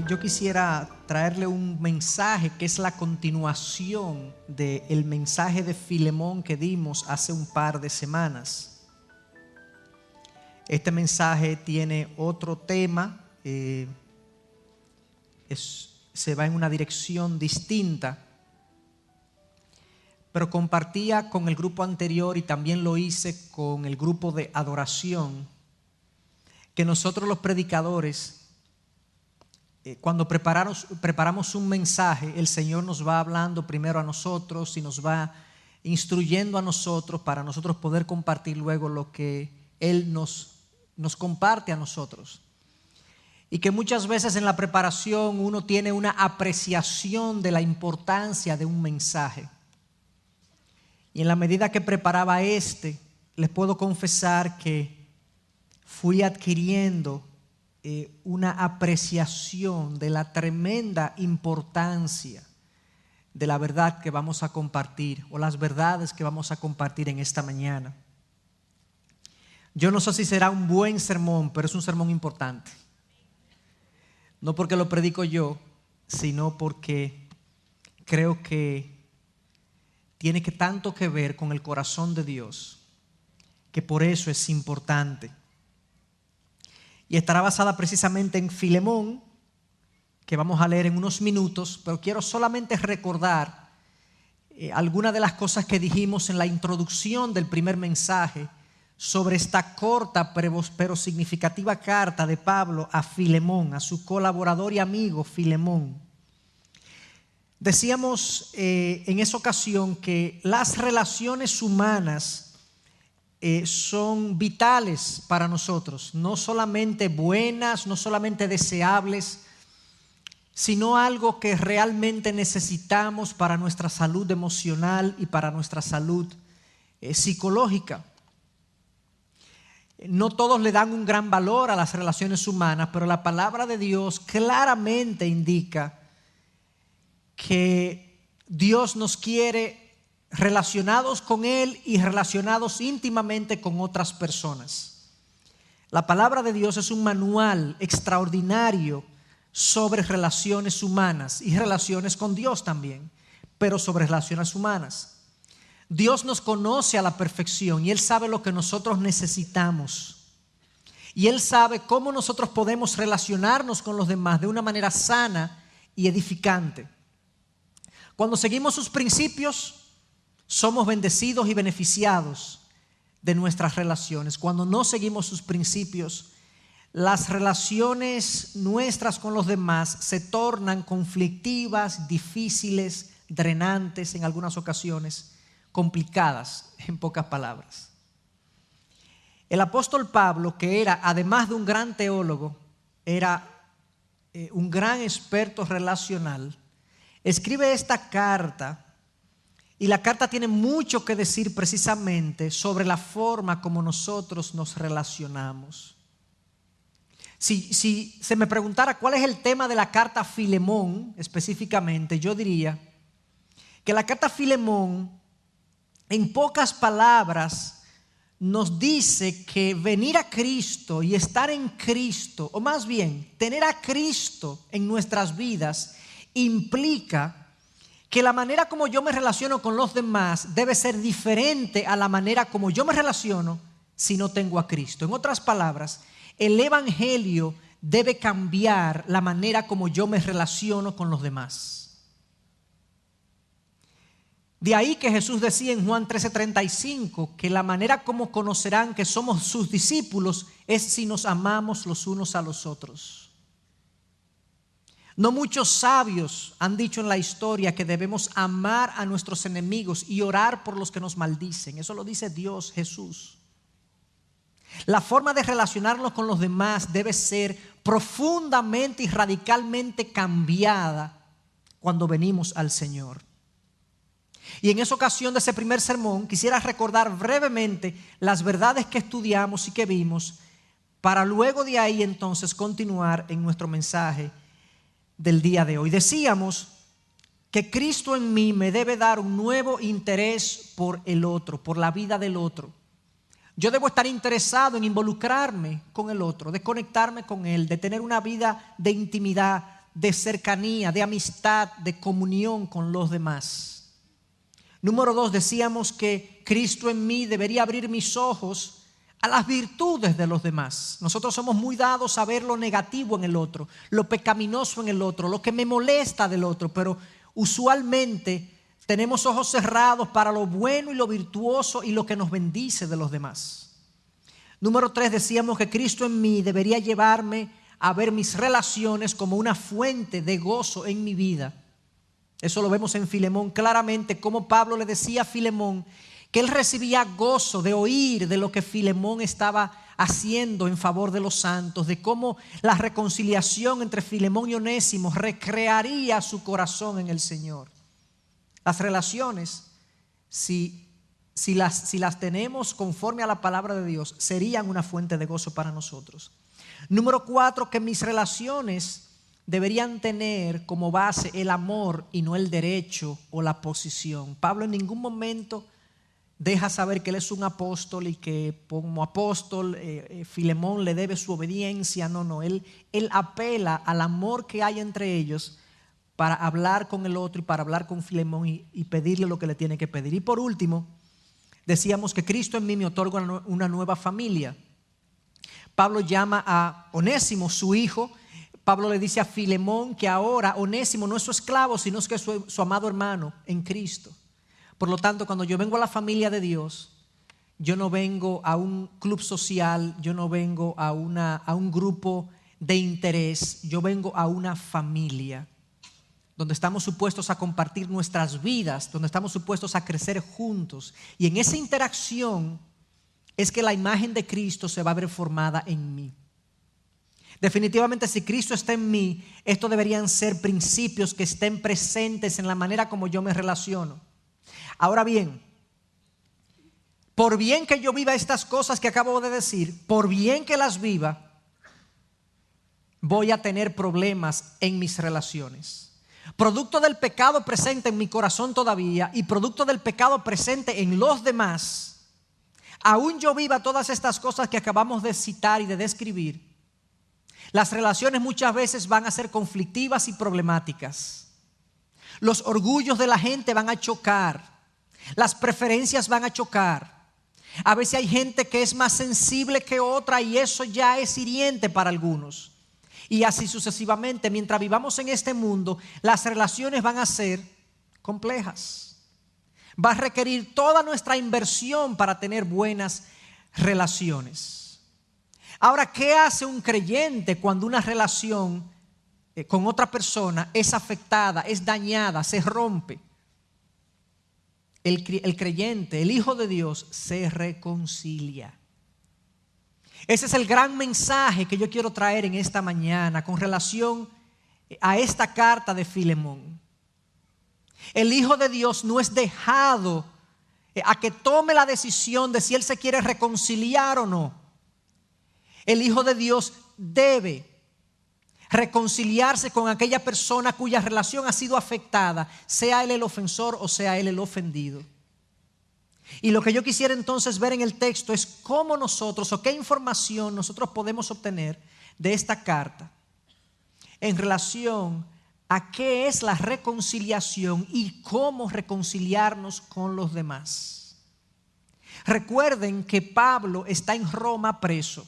yo quisiera traerle un mensaje que es la continuación del mensaje de Filemón que dimos hace un par de semanas. Este mensaje tiene otro tema, se va en una dirección distinta, pero compartía con el grupo anterior y también lo hice con el grupo de adoración, que nosotros los predicadores, cuando preparamos un mensaje, el Señor nos va hablando primero a nosotros y nos va instruyendo a nosotros para nosotros poder compartir luego lo que Él nos comparte a nosotros. Y que muchas veces en la preparación uno tiene una apreciación de la importancia de un mensaje. Y en la medida que preparaba les puedo confesar que fui adquiriendo una apreciación de la tremenda importancia de la verdad que vamos a compartir o las verdades que vamos a compartir en esta mañana. Yo no sé si será un buen sermón, pero es un sermón importante. No porque lo predico yo, sino porque creo que tiene tanto que ver con el corazón de Dios, que por eso es importante. Y estará basada precisamente en Filemón, que vamos a leer en unos minutos, pero quiero solamente recordar algunas de las cosas que dijimos en la introducción del primer mensaje sobre esta corta pero significativa carta de Pablo a Filemón, a su colaborador y amigo Filemón. Decíamos en esa ocasión que las relaciones humanas son vitales para nosotros, no solamente buenas, no solamente deseables, sino algo que realmente necesitamos para nuestra salud emocional y para nuestra salud psicológica. No todos le dan un gran valor a las relaciones humanas, pero la palabra de Dios claramente indica que Dios nos quiere relacionados con Él y relacionados íntimamente con otras personas. La palabra de Dios es un manual extraordinario sobre relaciones humanas y relaciones con Dios también, pero sobre relaciones humanas. Dios nos conoce a la perfección y Él sabe lo que nosotros necesitamos. Y Él sabe cómo nosotros podemos relacionarnos con los demás de una manera sana y edificante. Cuando seguimos sus principios, somos bendecidos y beneficiados de nuestras relaciones. Cuando no seguimos sus principios, las relaciones nuestras con los demás se tornan conflictivas, difíciles, drenantes, en algunas ocasiones complicadas, en pocas palabras. El apóstol Pablo, que era, además de un gran teólogo, era un gran experto relacional, escribe esta carta. Y la carta tiene mucho que decir precisamente sobre la forma como nosotros nos relacionamos. Si se me preguntara cuál es el tema de la carta a Filemón específicamente, yo diría que la carta a Filemón, en pocas palabras, nos dice que venir a Cristo y estar en Cristo, o más bien tener a Cristo en nuestras vidas, implica que la manera como yo me relaciono con los demás debe ser diferente a la manera como yo me relaciono si no tengo a Cristo. En otras palabras, el evangelio debe cambiar la manera como yo me relaciono con los demás. De ahí que Jesús decía en Juan 13:35 que la manera como conocerán que somos sus discípulos es si nos amamos los unos a los otros. No muchos sabios han dicho en la historia que debemos amar a nuestros enemigos y orar por los que nos maldicen. Eso lo dice Dios, Jesús. La forma de relacionarnos con los demás debe ser profundamente y radicalmente cambiada cuando venimos al Señor. Y en esa ocasión de ese primer sermón quisiera recordar brevemente las verdades que estudiamos y que vimos para luego de ahí entonces continuar en nuestro mensaje del día de hoy. Decíamos que Cristo en mí me debe dar un nuevo interés por el otro, por la vida del otro. Yo debo estar interesado en involucrarme con el otro, de conectarme con él, de tener una vida de intimidad, de cercanía, de amistad, de comunión con los demás. Número 2, decíamos que Cristo en mí debería abrir mis ojos a las virtudes de los demás. Nosotros somos muy dados a ver lo negativo en el otro, lo pecaminoso en el otro, lo que me molesta del otro, pero usualmente tenemos ojos cerrados para lo bueno y lo virtuoso y lo que nos bendice de los demás. Número 3, decíamos que Cristo en mí debería llevarme a ver mis relaciones como una fuente de gozo en mi vida. Eso lo vemos en Filemón claramente, como Pablo le decía a Filemón que él recibía gozo de oír de lo que Filemón estaba haciendo en favor de los santos, de cómo la reconciliación entre Filemón y Onésimo recrearía su corazón en el Señor. Las relaciones, si las tenemos conforme a la palabra de Dios, serían una fuente de gozo para nosotros. Número 4, que mis relaciones deberían tener como base el amor y no el derecho o la posición. Pablo en ningún momento deja saber que él es un apóstol y que como apóstol Filemón le debe su obediencia. No, él apela al amor que hay entre ellos para hablar con el otro y para hablar con Filemón y pedirle lo que le tiene que pedir. Y por último, decíamos que Cristo en mí me otorga una nueva familia. Pablo llama a Onésimo su hijo. Pablo le dice a Filemón que ahora Onésimo no es su esclavo, sino que es su amado hermano en Cristo. Por lo tanto, cuando yo vengo a la familia de Dios, yo no vengo a un club social, yo no vengo a un grupo de interés, yo vengo a una familia donde estamos supuestos a compartir nuestras vidas, donde estamos supuestos a crecer juntos. Y en esa interacción es que la imagen de Cristo se va a ver formada en mí. Definitivamente, si Cristo está en mí, estos deberían ser principios que estén presentes en la manera como yo me relaciono. Ahora bien, por bien que yo viva estas cosas que acabo de decir, por bien que las viva, voy a tener problemas en mis relaciones. Producto del pecado presente en mi corazón todavía y producto del pecado presente en los demás, aún yo viva todas estas cosas que acabamos de citar y de describir, las relaciones muchas veces van a ser conflictivas y problemáticas. Los orgullos de la gente van a chocar. Las preferencias van a chocar. A veces hay gente que es más sensible que otra y eso ya es hiriente para algunos. Y así sucesivamente, mientras vivamos en este mundo, las relaciones van a ser complejas. Va a requerir toda nuestra inversión para tener buenas relaciones. Ahora, ¿qué hace un creyente cuando una relación con otra persona es afectada, es dañada, se rompe? El creyente, el Hijo de Dios, se reconcilia. Ese es el gran mensaje que yo quiero traer en esta mañana con relación a esta carta de Filemón. El Hijo de Dios no es dejado a que tome la decisión de si él se quiere reconciliar o no. El Hijo de Dios debe reconciliarse con aquella persona cuya relación ha sido afectada, sea él el ofensor o sea él el ofendido. Y lo que yo quisiera entonces ver en el texto es cómo nosotros o qué información nosotros podemos obtener de esta carta en relación a qué es la reconciliación y cómo reconciliarnos con los demás. Recuerden que Pablo está en Roma preso.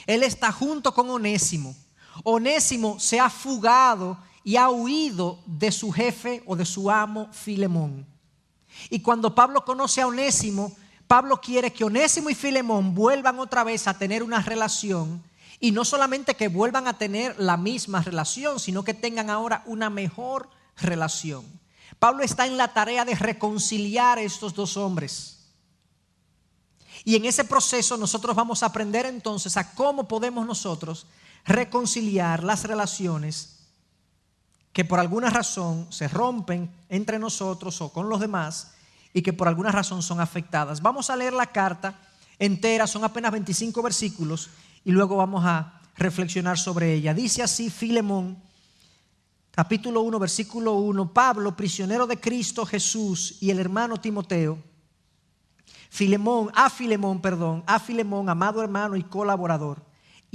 Él está junto con Onésimo. Onésimo se ha fugado y ha huido de su jefe o de su amo Filemón. Y cuando Pablo conoce a Onésimo, Pablo quiere que Onésimo y Filemón vuelvan otra vez a tener una relación. Y no solamente que vuelvan a tener la misma relación, sino que tengan ahora una mejor relación. Pablo está en la tarea de reconciliar a estos dos hombres. Y en ese proceso nosotros vamos a aprender entonces a cómo podemos nosotros reconciliar las relaciones que por alguna razón se rompen entre nosotros o con los demás y que por alguna razón son afectadas. Vamos a leer la carta entera, son apenas 25 versículos y luego vamos a reflexionar sobre ella. Dice así Filemón, capítulo 1, versículo 1: Pablo, prisionero de Cristo Jesús, y el hermano Timoteo, a Filemón, amado hermano y colaborador,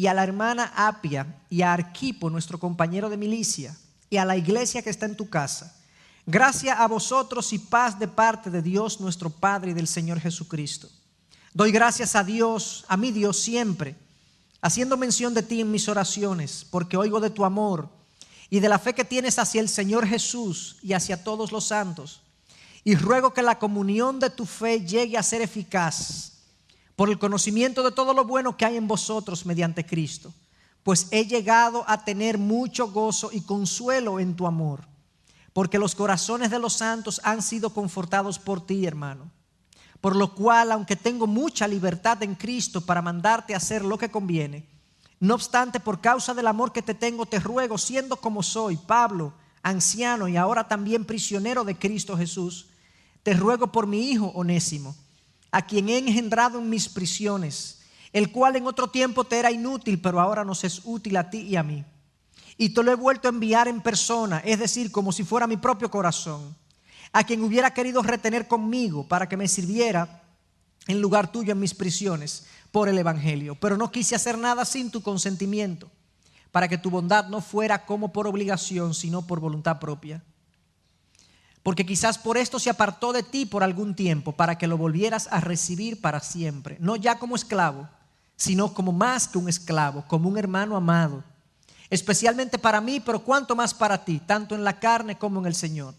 y a la hermana Apia y a Arquipo, nuestro compañero de milicia, y a la iglesia que está en tu casa. Gracia a vosotros y paz de parte de Dios nuestro Padre y del Señor Jesucristo. Doy gracias a Dios, a mi Dios siempre, haciendo mención de ti en mis oraciones, porque oigo de tu amor y de la fe que tienes hacia el Señor Jesús y hacia todos los santos. Y ruego que la comunión de tu fe llegue a ser eficaz por el conocimiento de todo lo bueno que hay en vosotros mediante Cristo, pues he llegado a tener mucho gozo y consuelo en tu amor, porque los corazones de los santos han sido confortados por ti, hermano. Por lo cual, aunque tengo mucha libertad en Cristo para mandarte a hacer lo que conviene, no obstante, por causa del amor que te tengo, te ruego, siendo como soy, Pablo, anciano y ahora también prisionero de Cristo Jesús, te ruego por mi hijo Onésimo, a quien he engendrado en mis prisiones, el cual en otro tiempo te era inútil, pero ahora nos es útil a ti y a mí. Y te lo he vuelto a enviar en persona, es decir, como si fuera mi propio corazón, a quien hubiera querido retener conmigo para que me sirviera en lugar tuyo en mis prisiones por el evangelio. Pero no quise hacer nada sin tu consentimiento, para que tu bondad no fuera como por obligación, sino por voluntad propia. Porque quizás por esto se apartó de ti por algún tiempo, para que lo volvieras a recibir para siempre, no ya como esclavo, sino como más que un esclavo, como un hermano amado, especialmente para mí, pero cuanto más para ti, tanto en la carne como en el Señor.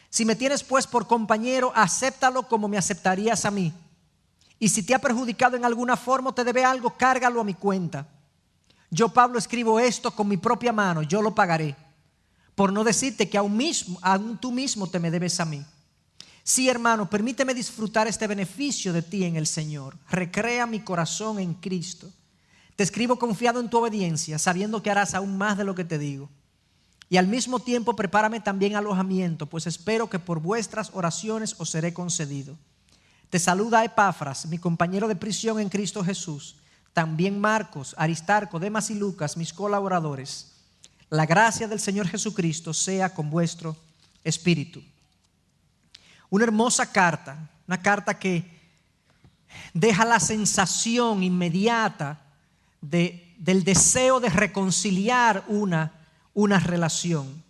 Si me tienes pues por compañero, acéptalo como me aceptarías a mí. Y si te ha perjudicado en alguna forma o te debe algo, cárgalo a mi cuenta. Yo, Pablo, escribo esto con mi propia mano, yo lo pagaré. Por no decirte que aún tú mismo te me debes a mí. Sí, hermano, permíteme disfrutar este beneficio de ti en el Señor. Recrea mi corazón en Cristo. Te escribo confiado en tu obediencia, sabiendo que harás aún más de lo que te digo. Y al mismo tiempo prepárame también alojamiento, pues espero que por vuestras oraciones os seré concedido. Te saluda Epafras, mi compañero de prisión en Cristo Jesús. También Marcos, Aristarco, Demas y Lucas, mis colaboradores. La gracia del Señor Jesucristo sea con vuestro espíritu. Una hermosa carta, una carta que deja la sensación inmediata del deseo de reconciliar una relación.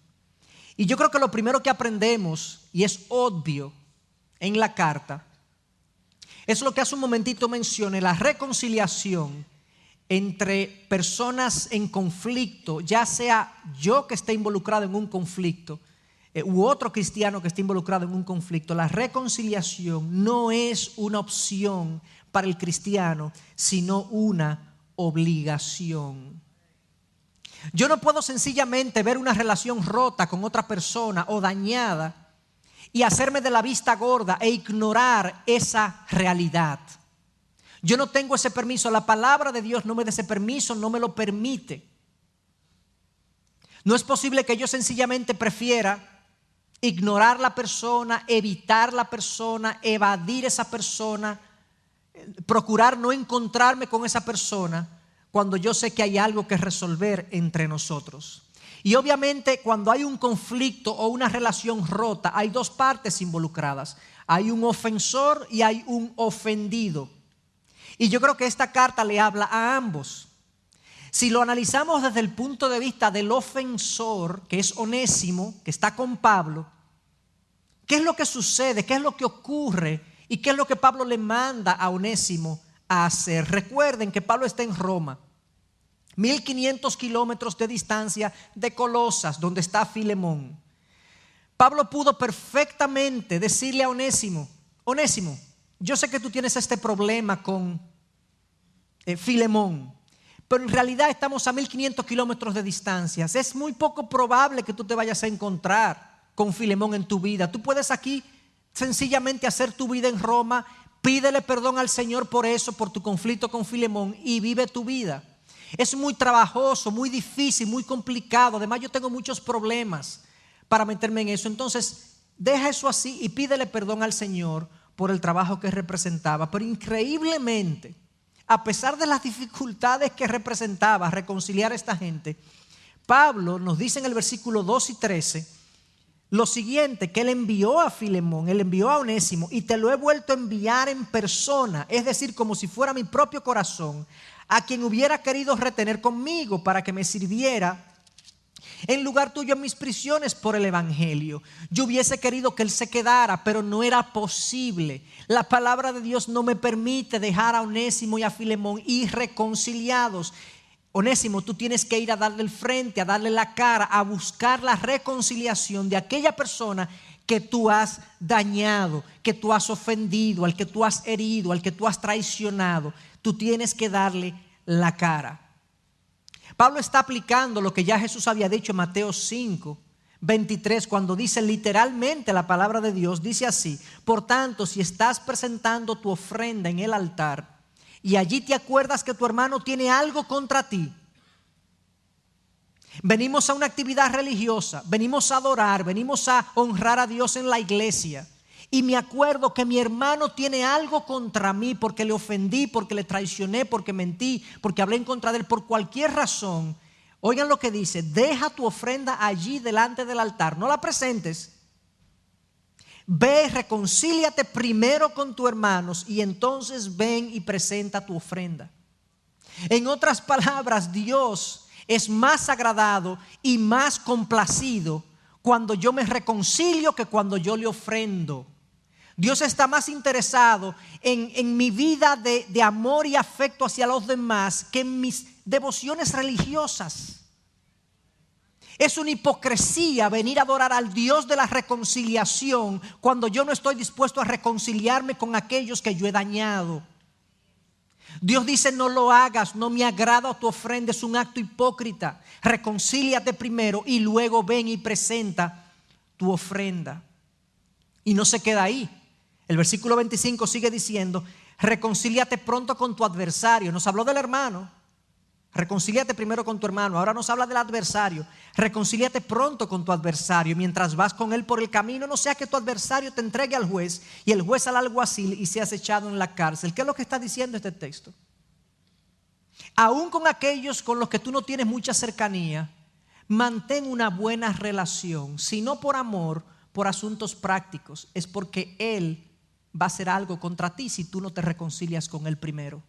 Y yo creo que lo primero que aprendemos, y es obvio en la carta, es lo que hace un momentito mencioné, la reconciliación entre personas en conflicto, ya sea yo que esté involucrado en un conflicto u otro cristiano que esté involucrado en un conflicto. La reconciliación no es una opción para el cristiano, sino una obligación. Yo no puedo sencillamente ver una relación rota con otra persona o dañada y hacerme de la vista gorda e ignorar esa realidad. Yo no tengo ese permiso. La palabra de Dios no me da ese permiso, no me lo permite. No es posible que yo sencillamente prefiera ignorar la persona, evitar la persona, evadir esa persona, procurar no encontrarme con esa persona cuando yo sé que hay algo que resolver entre nosotros. Y obviamente cuando hay un conflicto o una relación rota, hay dos partes involucradas. Hay un ofensor y hay un ofendido. Y yo creo que esta carta le habla a ambos. Si lo analizamos desde el punto de vista del ofensor, que es Onésimo, que está con Pablo, ¿qué es lo que sucede? ¿Qué es lo que ocurre? ¿Y qué es lo que Pablo le manda a Onésimo a hacer? Recuerden que Pablo está en Roma, 1500 kilómetros de distancia de Colosas, donde está Filemón. Pablo pudo perfectamente decirle a Onésimo: Onésimo, yo sé que tú tienes este problema con Filemón, pero en realidad estamos a 1500 kilómetros de distancia. Es muy poco probable que tú te vayas a encontrar con Filemón en tu vida. Tú puedes aquí sencillamente hacer tu vida en Roma, pídele perdón al Señor por eso, por tu conflicto con Filemón, y vive tu vida. Es muy trabajoso, muy difícil, muy complicado. Además, yo tengo muchos problemas para meterme en eso. Entonces, deja eso así y pídele perdón al Señor por el trabajo que representaba. Pero increíblemente, a pesar de las dificultades que representaba reconciliar a esta gente, Pablo nos dice en el versículo 2 y 13, lo siguiente, que él envió a Filemón, él envió a Onésimo y te lo he vuelto a enviar en persona, es decir, como si fuera mi propio corazón, a quien hubiera querido retener conmigo para que me sirviera en lugar tuyo en mis prisiones por el evangelio. Yo hubiese querido que él se quedara, pero no era posible. La palabra de Dios no me permite dejar a Onésimo y a Filemón irreconciliados. Onésimo, tú tienes que ir a darle el frente, a darle la cara, a buscar la reconciliación de aquella persona que tú has dañado, que tú has ofendido, al que tú has herido, al que tú has traicionado. Tú tienes que darle la cara. Pablo está aplicando lo que ya Jesús había dicho en Mateo 5:23, cuando dice literalmente la palabra de Dios, dice así: por tanto, si estás presentando tu ofrenda en el altar y allí te acuerdas que tu hermano tiene algo contra ti, venimos a una actividad religiosa, venimos a adorar, venimos a honrar a Dios en la iglesia, y me acuerdo que mi hermano tiene algo contra mí porque le ofendí, porque le traicioné, porque mentí, porque hablé en contra de él, por cualquier razón. Oigan lo que dice: deja tu ofrenda allí delante del altar, no la presentes. Ve, reconcíliate primero con tus hermanos y entonces ven y presenta tu ofrenda. En otras palabras, Dios es más agradado y más complacido cuando yo me reconcilio que cuando yo le ofrendo. Dios está más interesado en mi vida de amor y afecto hacia los demás que en mis devociones religiosas. Es una hipocresía venir a adorar al Dios de la reconciliación cuando yo no estoy dispuesto a reconciliarme con aquellos que yo he dañado. Dios dice: no lo hagas, no me agrada tu ofrenda, es un acto hipócrita. Reconcíliate primero y luego ven y presenta tu ofrenda. Y no se queda ahí. El versículo 25 sigue diciendo: reconcíliate pronto con tu adversario. Nos habló del hermano. Reconcíliate primero con tu hermano. Ahora nos habla del adversario. Reconcíliate pronto con tu adversario mientras vas con él por el camino, no sea que tu adversario te entregue al juez y el juez al alguacil y seas echado en la cárcel. ¿Qué es lo que está diciendo este texto? Aún con aquellos con los que tú no tienes mucha cercanía, mantén una buena relación, si no por amor, por asuntos prácticos. Es porque él va a hacer algo contra ti si tú no te reconcilias con él primero.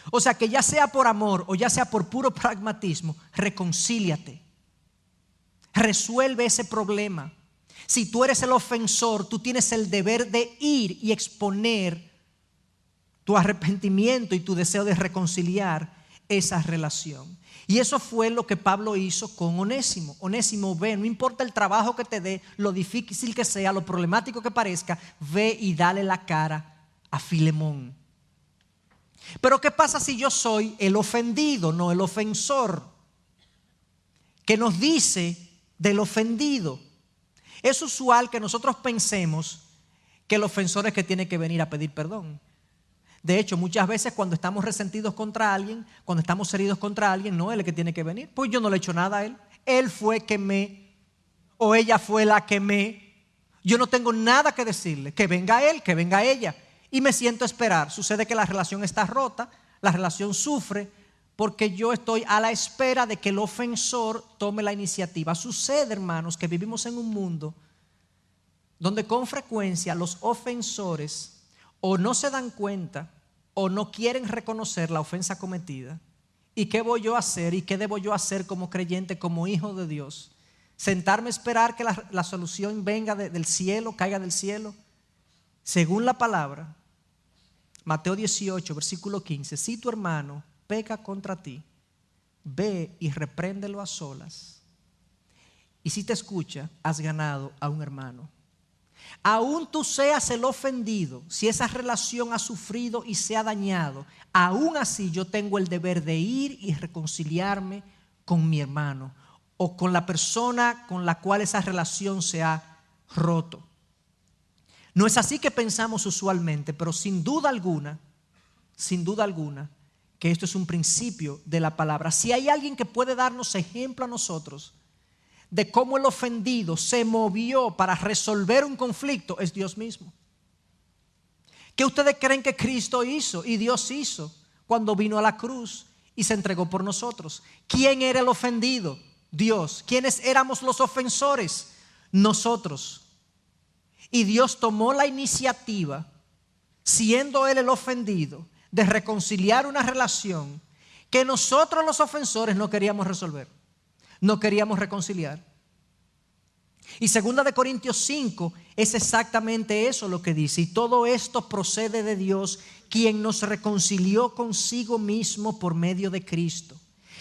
O sea que ya sea por amor o ya sea por puro pragmatismo, reconcíliate. Resuelve ese problema. Si tú eres el ofensor, tú tienes el deber de ir y exponer tu arrepentimiento y tu deseo de reconciliar esa relación. Y eso fue lo que Pablo hizo con Onésimo. Onésimo, ve, no importa el trabajo que te dé, lo difícil que sea, lo problemático que parezca, ve y dale la cara a Filemón. Pero ¿qué pasa si yo soy el ofendido, no el ofensor? ¿Qué nos dice del ofendido? Es usual que nosotros pensemos que el ofensor es que tiene que venir a pedir perdón. De hecho, muchas veces cuando estamos resentidos contra alguien, cuando estamos heridos contra alguien, no él es el que tiene que venir. Pues yo no le he hecho nada a él. Él fue que o ella fue la que yo no tengo nada que decirle. Que venga él, que venga ella. Y me siento a esperar. Sucede que la relación está rota, la relación sufre porque yo estoy a la espera de que el ofensor tome la iniciativa. Sucede, hermanos, que vivimos en un mundo donde con frecuencia los ofensores o no se dan cuenta o no quieren reconocer la ofensa cometida. ¿Y qué voy yo a hacer? ¿Y qué debo yo hacer como creyente, como hijo de Dios? ¿Sentarme a esperar que la solución venga del cielo, caiga del cielo? Según la palabra, Mateo 18, versículo 15, si tu hermano peca contra ti, ve y repréndelo a solas. Y si te escucha, has ganado a un hermano. Aún tú seas el ofendido, si esa relación ha sufrido y se ha dañado, aún así yo tengo el deber de ir y reconciliarme con mi hermano o con la persona con la cual esa relación se ha roto. No es así que pensamos usualmente, pero sin duda alguna, que esto es un principio de la palabra. Si hay alguien que puede darnos ejemplo a nosotros de cómo el ofendido se movió para resolver un conflicto, es Dios mismo. ¿Qué ustedes creen que Cristo hizo y Dios hizo cuando vino a la cruz y se entregó por nosotros? ¿Quién era el ofendido? Dios. ¿Quiénes éramos los ofensores? nosotros. Y Dios tomó la iniciativa, siendo Él el ofendido, de reconciliar una relación que nosotros los ofensores no queríamos resolver, no queríamos reconciliar. Y 2 Corintios 5 es exactamente eso lo que dice. Y todo esto procede de Dios, quien nos reconcilió consigo mismo por medio de Cristo.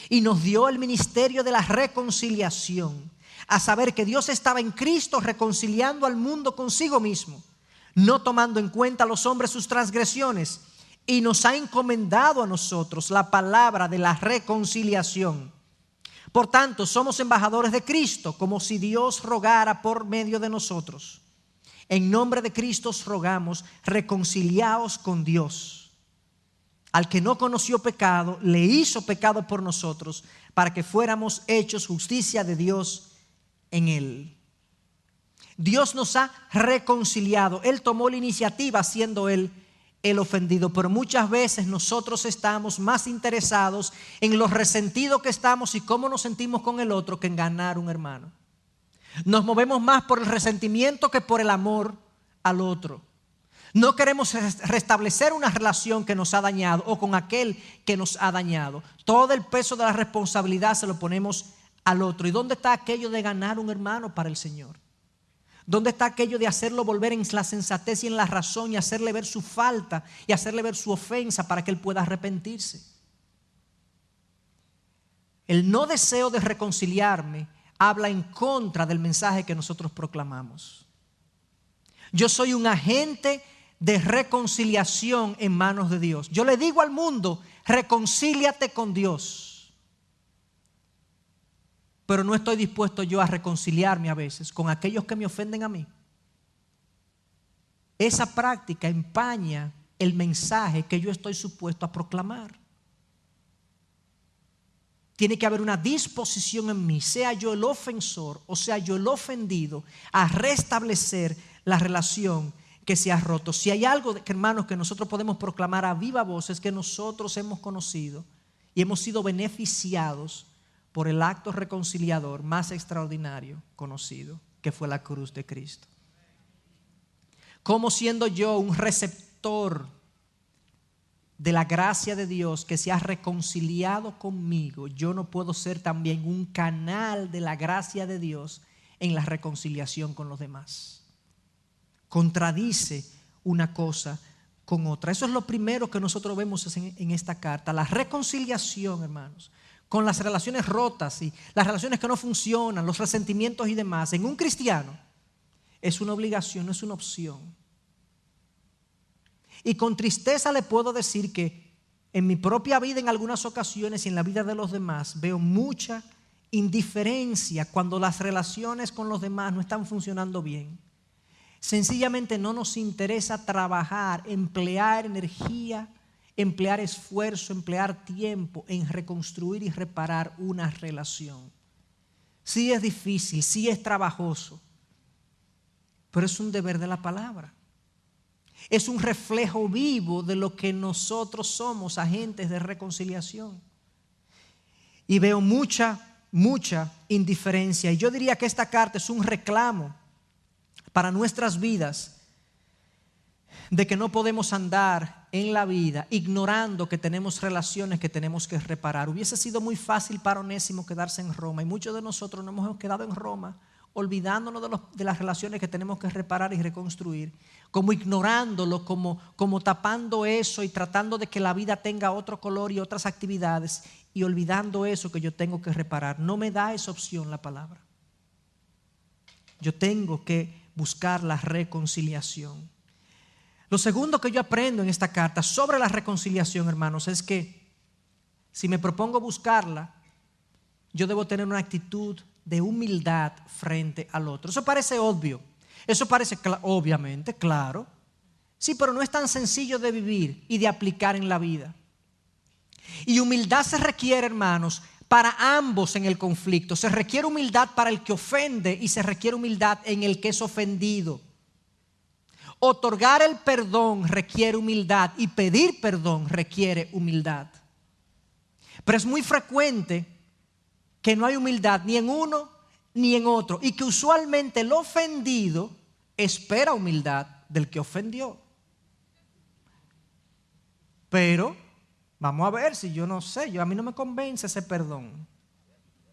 Y nos dio el ministerio de la reconciliación. A saber que Dios estaba en Cristo reconciliando al mundo consigo mismo, no tomando en cuenta a los hombres sus transgresiones. Y nos ha encomendado a nosotros la palabra de la reconciliación. Por tanto, somos embajadores de Cristo, como si Dios rogara por medio de nosotros. En nombre de Cristo os rogamos, reconciliaos con Dios. Al que no conoció pecado, le hizo pecado por nosotros, para que fuéramos hechos justicia de Dios en él. Dios nos ha reconciliado. Él tomó la iniciativa siendo Él el ofendido, pero muchas veces nosotros estamos más interesados en lo resentido que estamos y cómo nos sentimos con el otro que en ganar un hermano. Nos movemos más por el resentimiento que por el amor al otro. No queremos restablecer una relación que nos ha dañado o con aquel que nos ha dañado. Todo el peso de la responsabilidad se lo ponemos al otro. ¿Y dónde está aquello de ganar un hermano para el Señor? ¿Dónde está aquello de hacerlo volver en la sensatez y en la razón y hacerle ver su falta y hacerle ver su ofensa para que él pueda arrepentirse? El no deseo de reconciliarme habla en contra del mensaje que nosotros proclamamos. Yo soy un agente de reconciliación en manos de Dios. Yo le digo al mundo, reconcíliate con Dios. Pero no estoy dispuesto yo a reconciliarme a veces con aquellos que me ofenden a mí. Esa práctica empaña el mensaje que yo estoy supuesto a proclamar. Tiene que haber una disposición en mí, sea yo el ofensor o sea yo el ofendido, a restablecer la relación que se ha roto. Si hay algo, hermanos, que nosotros podemos proclamar a viva voz, es que nosotros hemos conocido y hemos sido beneficiados por el acto reconciliador más extraordinario conocido, que fue la cruz de Cristo. Como siendo yo un receptor de la gracia de Dios que se ha reconciliado conmigo, yo no puedo ser también un canal de la gracia de Dios en la reconciliación con los demás. Contradice una cosa con otra. Eso es lo primero que nosotros vemos en esta carta, la reconciliación, hermanos, con las relaciones rotas y las relaciones que no funcionan, los resentimientos y demás. En un cristiano es una obligación, no es una opción. Y con tristeza le puedo decir que en mi propia vida en algunas ocasiones y en la vida de los demás veo mucha indiferencia cuando las relaciones con los demás no están funcionando bien. Sencillamente no nos interesa trabajar, emplear energía, emplear esfuerzo, emplear tiempo en reconstruir y reparar una relación. Sí es difícil, sí es trabajoso, pero es un deber de la palabra. Es un reflejo vivo de lo que nosotros somos, agentes de reconciliación. Y veo mucha indiferencia. Y yo diría que esta carta es un reclamo para nuestras vidas de que no podemos andar en la vida ignorando que tenemos relaciones que tenemos que reparar. Hubiese sido muy fácil para Onésimo quedarse en Roma, y muchos de nosotros nos hemos quedado en Roma olvidándonos de las relaciones que tenemos que reparar y reconstruir, como ignorándolo, como tapando eso y tratando de que la vida tenga otro color y otras actividades, y olvidando eso que yo tengo que reparar. No me da esa opción la palabra. Yo tengo que buscar la reconciliación. Lo segundo que yo aprendo en esta carta sobre la reconciliación, hermanos, es que si me propongo buscarla, yo debo tener una actitud de humildad frente al otro. Eso parece obvio, eso parece obviamente, claro. Sí, pero no es tan sencillo de vivir y de aplicar en la vida. Y humildad se requiere, hermanos, para ambos en el conflicto. Se requiere humildad para el que ofende y se requiere humildad en el que es ofendido. Otorgar el perdón requiere humildad y pedir perdón requiere humildad. Pero es muy frecuente que no hay humildad ni en uno ni en otro. Y que usualmente el ofendido espera humildad del que ofendió. Pero vamos a ver si yo no sé, a mí no me convence ese perdón,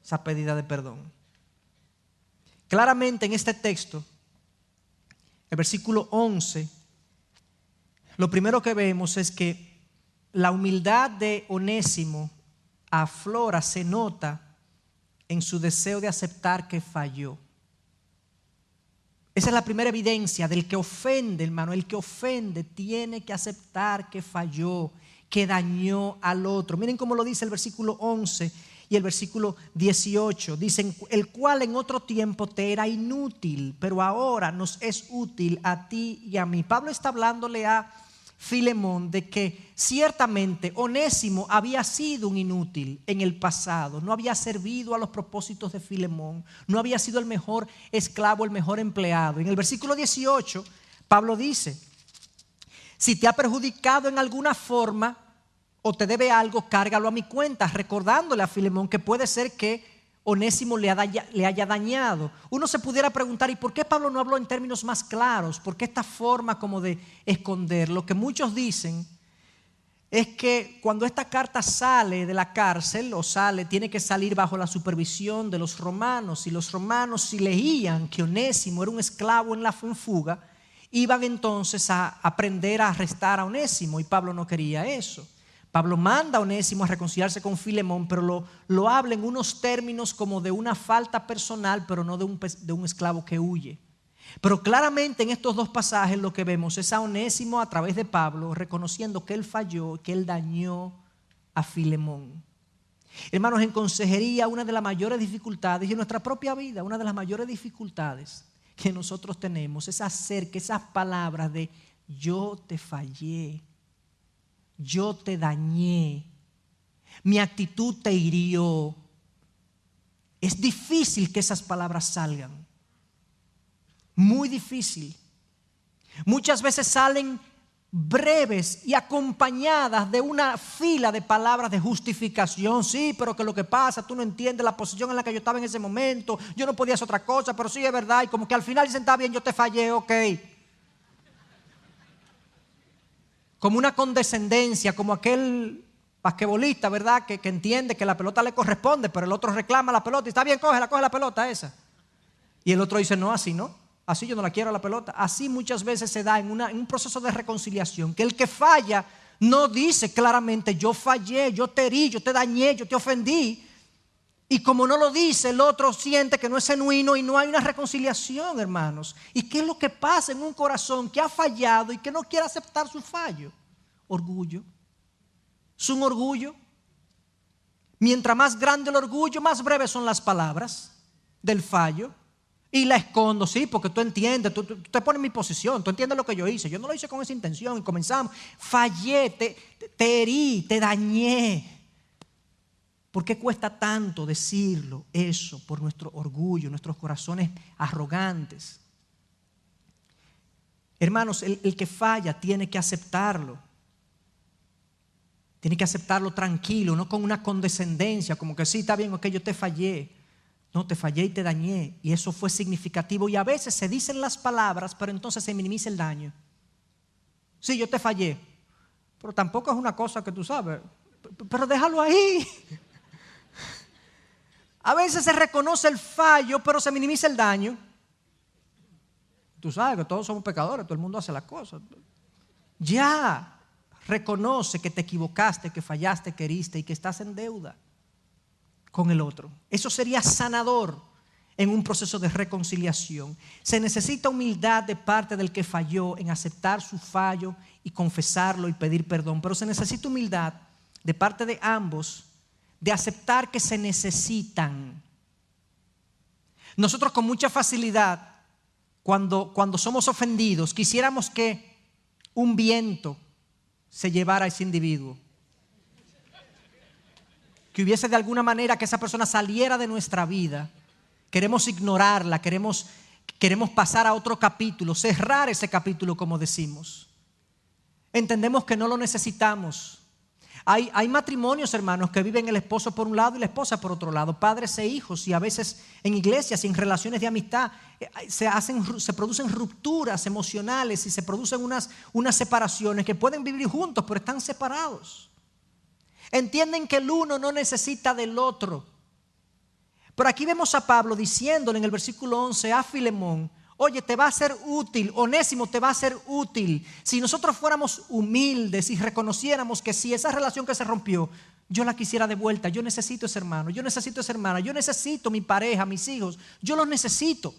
esa pedida de perdón. Claramente en este texto, el versículo 11, lo primero que vemos es que la humildad de Onésimo aflora, se nota en su deseo de aceptar que falló. Esa es la primera evidencia del que ofende, hermano. El que ofende tiene que aceptar que falló, que dañó al otro. Miren cómo lo dice el versículo 11 y el versículo 18. Dicen, el cual en otro tiempo te era inútil, pero ahora nos es útil a ti y a mí. Pablo está hablándole a Filemón de que ciertamente Onésimo había sido un inútil en el pasado, no había servido a los propósitos de Filemón, no había sido el mejor esclavo, el mejor empleado. En el versículo 18 Pablo dice, si te ha perjudicado en alguna forma o te debe algo, cárgalo a mi cuenta, recordándole a Filemón que puede ser que Onésimo le haya dañado. Uno se pudiera preguntar, ¿y por qué Pablo no habló en términos más claros? ¿Por qué esta forma como de esconder? Lo que muchos dicen es que cuando esta carta sale de la cárcel tiene que salir bajo la supervisión de los romanos. Y los romanos, si leían que Onésimo era un esclavo en fuga, iban entonces a aprender a arrestar a Onésimo, y Pablo no quería eso. Pablo manda a Onésimo a reconciliarse con Filemón, pero lo habla en unos términos como de una falta personal, pero no de un esclavo que huye. Pero claramente en estos dos pasajes lo que vemos es a Onésimo a través de Pablo reconociendo que él falló, que él dañó a Filemón. Hermanos, en consejería una de las mayores dificultades, y en nuestra propia vida una de las mayores dificultades que nosotros tenemos es hacer que esas palabras de yo te fallé, yo te dañé, mi actitud te hirió. Es difícil que esas palabras salgan. Muy difícil. Muchas veces salen breves y acompañadas de una fila de palabras de justificación. Sí, pero que lo que pasa, tú no entiendes la posición en la que yo estaba en ese momento. Yo no podía hacer otra cosa, pero sí es verdad. Y como que al final dicen, está bien, yo te fallé, ok. Como una condescendencia, como aquel basquetbolista, ¿verdad? Que entiende que la pelota le corresponde, pero el otro reclama la pelota y está bien, coge la pelota esa. Y el otro dice, no, así no, así yo no la quiero la pelota. Así muchas veces se da en un proceso de reconciliación, que el que falla no dice claramente, yo fallé, yo te herí, yo te dañé, yo te ofendí. Y como no lo dice, el otro siente que no es genuino y no hay una reconciliación, hermanos. ¿Y qué es lo que pasa en un corazón que ha fallado y que no quiere aceptar su fallo? Orgullo. Es un orgullo. Mientras más grande el orgullo, más breves son las palabras del fallo. Y la escondo, sí, porque tú entiendes, tú te pones en mi posición, tú entiendes lo que yo hice. Yo no lo hice con esa intención y comenzamos. Fallé, te herí, te dañé. ¿Por qué cuesta tanto decirlo eso? Por nuestro orgullo, nuestros corazones arrogantes. Hermanos, el que falla tiene que aceptarlo. Tiene que aceptarlo tranquilo, no con una condescendencia, como que sí, está bien, ok, yo te fallé. No, te fallé y te dañé. Y eso fue significativo. Y a veces se dicen las palabras, pero entonces se minimiza el daño. Sí, yo te fallé. Pero tampoco es una cosa que tú sabes. Pero déjalo ahí. A veces se reconoce el fallo, pero se minimiza el daño. Tú sabes que todos somos pecadores, todo el mundo hace las cosas. Ya, reconoce que te equivocaste, que fallaste, que heriste y que estás en deuda con el otro. Eso sería sanador en un proceso de reconciliación. Se necesita humildad de parte del que falló en aceptar su fallo y confesarlo y pedir perdón. Pero se necesita humildad de parte de ambos de aceptar que se necesitan. Nosotros con mucha facilidad, cuando somos ofendidos, quisiéramos que un viento se llevara a ese individuo. Que hubiese de alguna manera que esa persona saliera de nuestra vida. Queremos ignorarla, queremos pasar a otro capítulo, cerrar ese capítulo como decimos. Entendemos que no lo necesitamos. Hay matrimonios, hermanos, que viven el esposo por un lado y la esposa por otro lado, padres e hijos, y a veces en iglesias y en relaciones de amistad se producen rupturas emocionales y se producen unas separaciones que pueden vivir juntos, pero están separados. Entienden que el uno no necesita del otro. Pero aquí vemos a Pablo diciéndole en el versículo 11 a Filemón: oye, te va a ser útil, Onésimo te va a ser útil. Si nosotros fuéramos humildes y reconociéramos que si esa relación que se rompió, yo la quisiera de vuelta, yo necesito ese hermano, yo necesito esa hermana, yo necesito mi pareja, mis hijos, yo los necesito.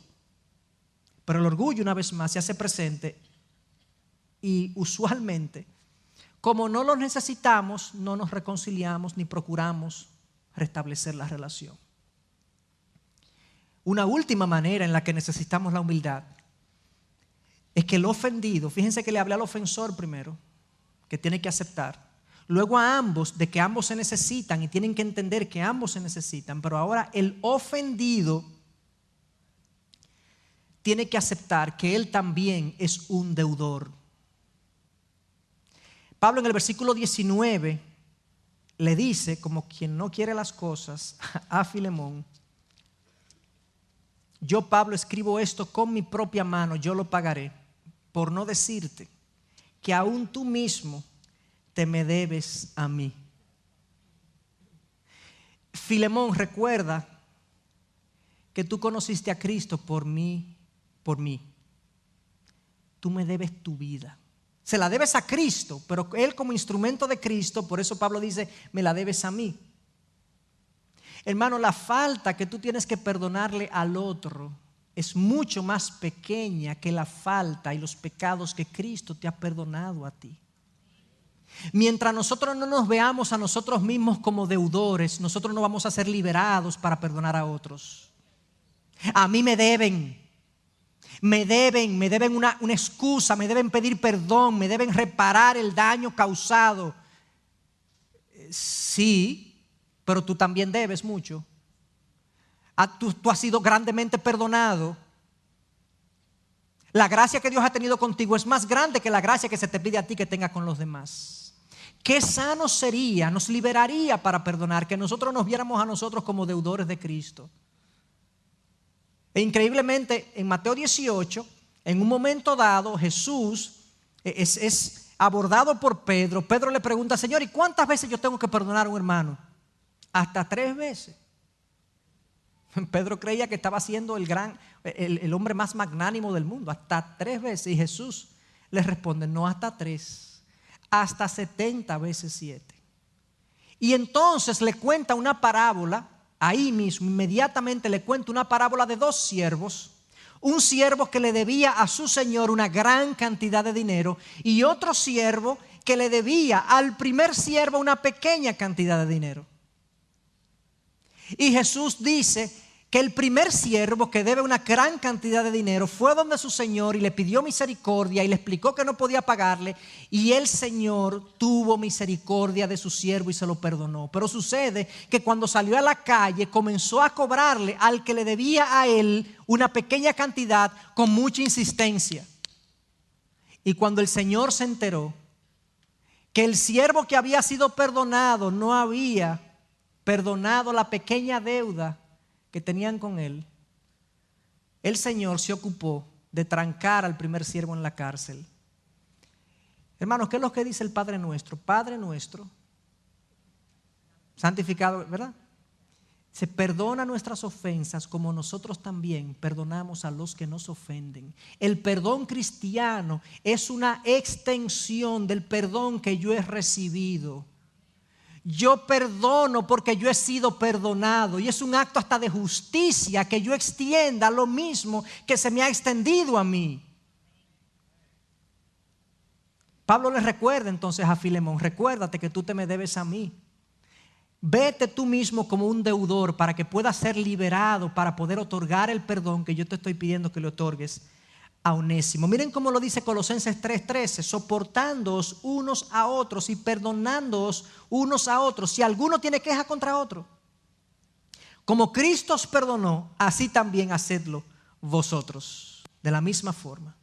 Pero el orgullo una vez más se hace presente y usualmente, como no los necesitamos, no nos reconciliamos ni procuramos restablecer la relación. Una última manera en la que necesitamos la humildad es que el ofendido, fíjense que le hablé al ofensor primero, que tiene que aceptar, luego a ambos, de que ambos se necesitan y tienen que entender que ambos se necesitan, pero ahora el ofendido tiene que aceptar que él también es un deudor. Pablo en el versículo 19 le dice, como quien no quiere las cosas, a Filemón: yo, Pablo, escribo esto con mi propia mano, yo lo pagaré, por no decirte que aún tú mismo te me debes a mí. Filemón, recuerda que tú conociste a Cristo por mí. Tú me debes tu vida. Se la debes a Cristo, pero Él como instrumento de Cristo, por eso Pablo dice, me la debes a mí. Hermano, la falta que tú tienes que perdonarle al otro es mucho más pequeña que la falta y los pecados que Cristo te ha perdonado a ti. Mientras nosotros no nos veamos a nosotros mismos como deudores, nosotros no vamos a ser liberados para perdonar a otros. A mí me deben una excusa, me deben pedir perdón, me deben reparar el daño causado. Sí, pero tú también debes mucho. Tú has sido grandemente perdonado. La gracia que Dios ha tenido contigo es más grande que la gracia que se te pide a ti que tengas con los demás. Qué sano sería, nos liberaría para perdonar, que nosotros nos viéramos a nosotros como deudores de Cristo. E increíblemente, en Mateo 18, en un momento dado, Jesús es abordado por Pedro. Pedro le pregunta: Señor, ¿y cuántas veces yo tengo que perdonar a un hermano? Hasta 3 veces. Pedro creía que estaba siendo el hombre más magnánimo del mundo. Hasta 3 veces. Y Jesús le responde: no hasta 3, hasta 70 veces 7. Y entonces le cuenta una parábola. Ahí mismo, inmediatamente le cuenta una parábola de 2 siervos. Un siervo que le debía a su señor una gran cantidad de dinero, y otro siervo que le debía al primer siervo una pequeña cantidad de dinero. Y Jesús dice que el primer siervo, que debe una gran cantidad de dinero, fue donde su señor y le pidió misericordia y le explicó que no podía pagarle, y el señor tuvo misericordia de su siervo y se lo perdonó. Pero sucede que cuando salió a la calle comenzó a cobrarle al que le debía a él una pequeña cantidad con mucha insistencia. Y cuando el señor se enteró que el siervo que había sido perdonado no había perdonado la pequeña deuda que tenían con él, el Señor se ocupó de trancar al primer siervo en la cárcel. Hermanos, ¿qué es lo que dice el Padre Nuestro? Padre nuestro, santificado, ¿verdad? Se perdona nuestras ofensas como nosotros también perdonamos a los que nos ofenden. El perdón cristiano es una extensión del perdón que yo he recibido. Yo perdono porque yo he sido perdonado, y es un acto hasta de justicia que yo extienda lo mismo que se me ha extendido a mí. Pablo le recuerda entonces a Filemón: recuérdate que tú te me debes a mí. Vete tú mismo como un deudor para que puedas ser liberado, para poder otorgar el perdón que yo te estoy pidiendo que le otorgues a Onésimo. Miren cómo lo dice Colosenses 3:13: soportándoos unos a otros y perdonándoos unos a otros si alguno tiene queja contra otro. Como Cristo os perdonó, así también hacedlo vosotros, de la misma forma.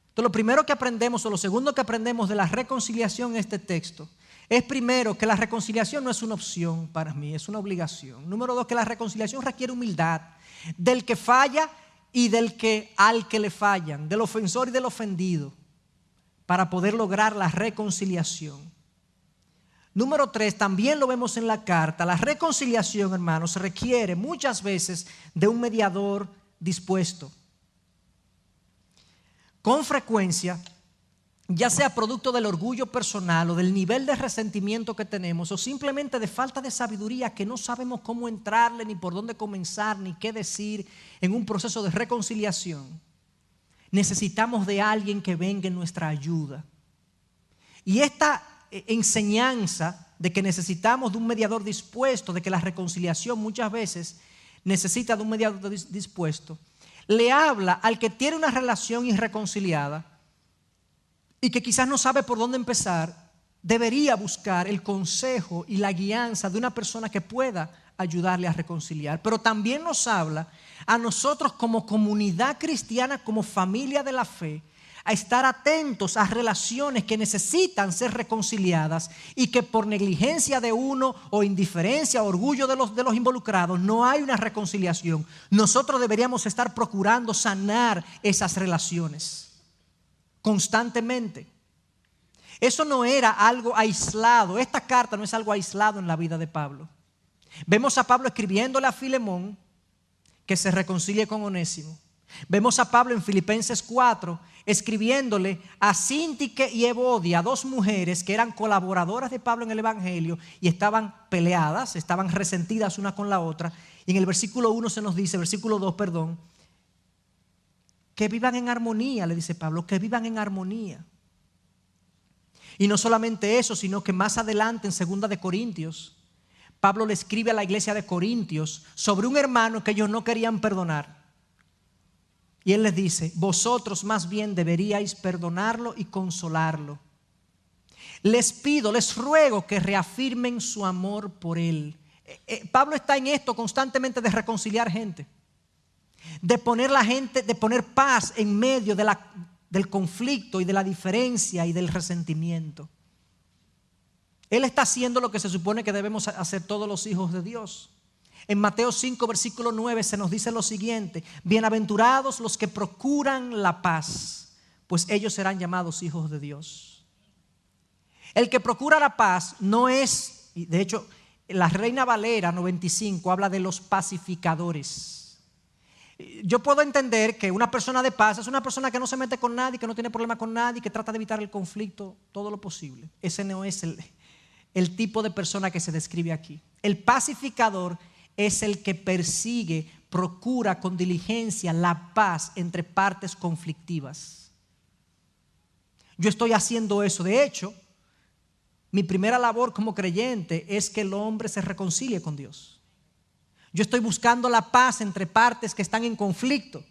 Entonces, lo primero que aprendemos, o lo segundo que aprendemos de la reconciliación en este texto, es primero que la reconciliación no es una opción para mí, es una obligación. Número 2, que la reconciliación requiere humildad del que falla y al que le fallan, del ofensor y del ofendido, para poder lograr la reconciliación. Número 3, también lo vemos en la carta, la reconciliación, hermanos, requiere muchas veces de un mediador dispuesto. Con frecuencia, ya sea producto del orgullo personal o del nivel de resentimiento que tenemos o simplemente de falta de sabiduría que no sabemos cómo entrarle ni por dónde comenzar ni qué decir en un proceso de reconciliación, necesitamos de alguien que venga en nuestra ayuda. Y esta enseñanza de que necesitamos de un mediador dispuesto, de que la reconciliación muchas veces necesita de un mediador dispuesto, le habla al que tiene una relación irreconciliada y que quizás no sabe por dónde empezar. Debería buscar el consejo y la guianza de una persona que pueda ayudarle a reconciliar. Pero también nos habla a nosotros como comunidad cristiana, como familia de la fe, a estar atentos a relaciones que necesitan ser reconciliadas y que por negligencia de uno o indiferencia o orgullo de los involucrados no hay una reconciliación. Nosotros deberíamos estar procurando sanar esas relaciones constantemente. Eso no era algo aislado. Esta carta no es algo aislado en la vida de Pablo. Vemos a Pablo escribiéndole a Filemón que se reconcilie con Onésimo. Vemos a Pablo en Filipenses 4 escribiéndole a Síntique y Evodia, dos mujeres que eran colaboradoras de Pablo en el Evangelio y estaban peleadas, estaban resentidas una con la otra. Y en el versículo 1 se nos dice, versículo 2, perdón, que vivan en armonía, le dice Pablo, que vivan en armonía. Y no solamente eso, sino que más adelante en 2 de Corintios, Pablo le escribe a la iglesia de Corintios sobre un hermano que ellos no querían perdonar. Y él les dice, vosotros más bien deberíais perdonarlo y consolarlo. Les pido, les ruego que reafirmen su amor por él. Pablo está en esto constantemente de reconciliar gente, de poner la gente, de poner paz en medio del conflicto y de la diferencia y del resentimiento. Él está haciendo lo que se supone que debemos hacer todos los hijos de Dios. En Mateo 5, versículo 9 se nos dice lo siguiente: bienaventurados los que procuran la paz, pues ellos serán llamados hijos de Dios. El que procura la paz no es, de hecho, la Reina Valera 95 habla de los pacificadores. Yo puedo entender que una persona de paz es una persona que no se mete con nadie, que no tiene problema con nadie, que trata de evitar el conflicto todo lo posible. Ese no es el tipo de persona que se describe aquí. El pacificador es el que persigue, procura con diligencia la paz entre partes conflictivas. Yo estoy haciendo eso. De hecho, mi primera labor como creyente es que el hombre se reconcilie con Dios. Yo estoy buscando la paz entre partes que están en conflicto.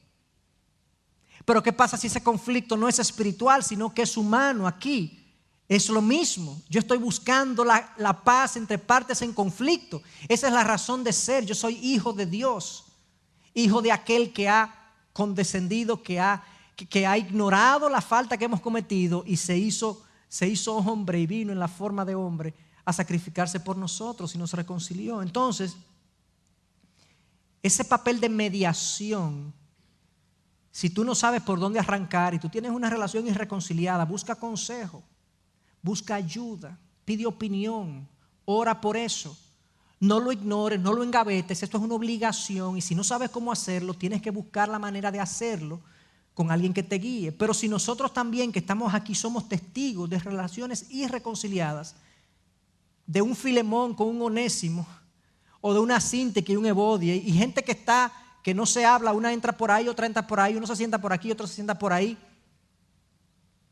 Pero ¿qué pasa si ese conflicto no es espiritual, sino que es humano aquí? Es lo mismo. Yo estoy buscando la paz entre partes en conflicto. Esa es la razón de ser. Yo soy hijo de Dios, hijo de aquel que ha condescendido, que ha ignorado la falta que hemos cometido y se hizo hombre y vino en la forma de hombre a sacrificarse por nosotros y nos reconcilió. Entonces, ese papel de mediación, si tú no sabes por dónde arrancar y tú tienes una relación irreconciliada, busca consejo. Busca ayuda, pide opinión, ora por eso. No lo ignores, no lo engavetes, esto es una obligación y si no sabes cómo hacerlo, tienes que buscar la manera de hacerlo con alguien que te guíe. Pero si nosotros también que estamos aquí somos testigos de relaciones irreconciliadas, de un Filemón con un Onésimo, o de una Síntique y un Evodia, y gente que no se habla, una entra por ahí, otra entra por ahí, uno se sienta por aquí, otro se sienta por ahí.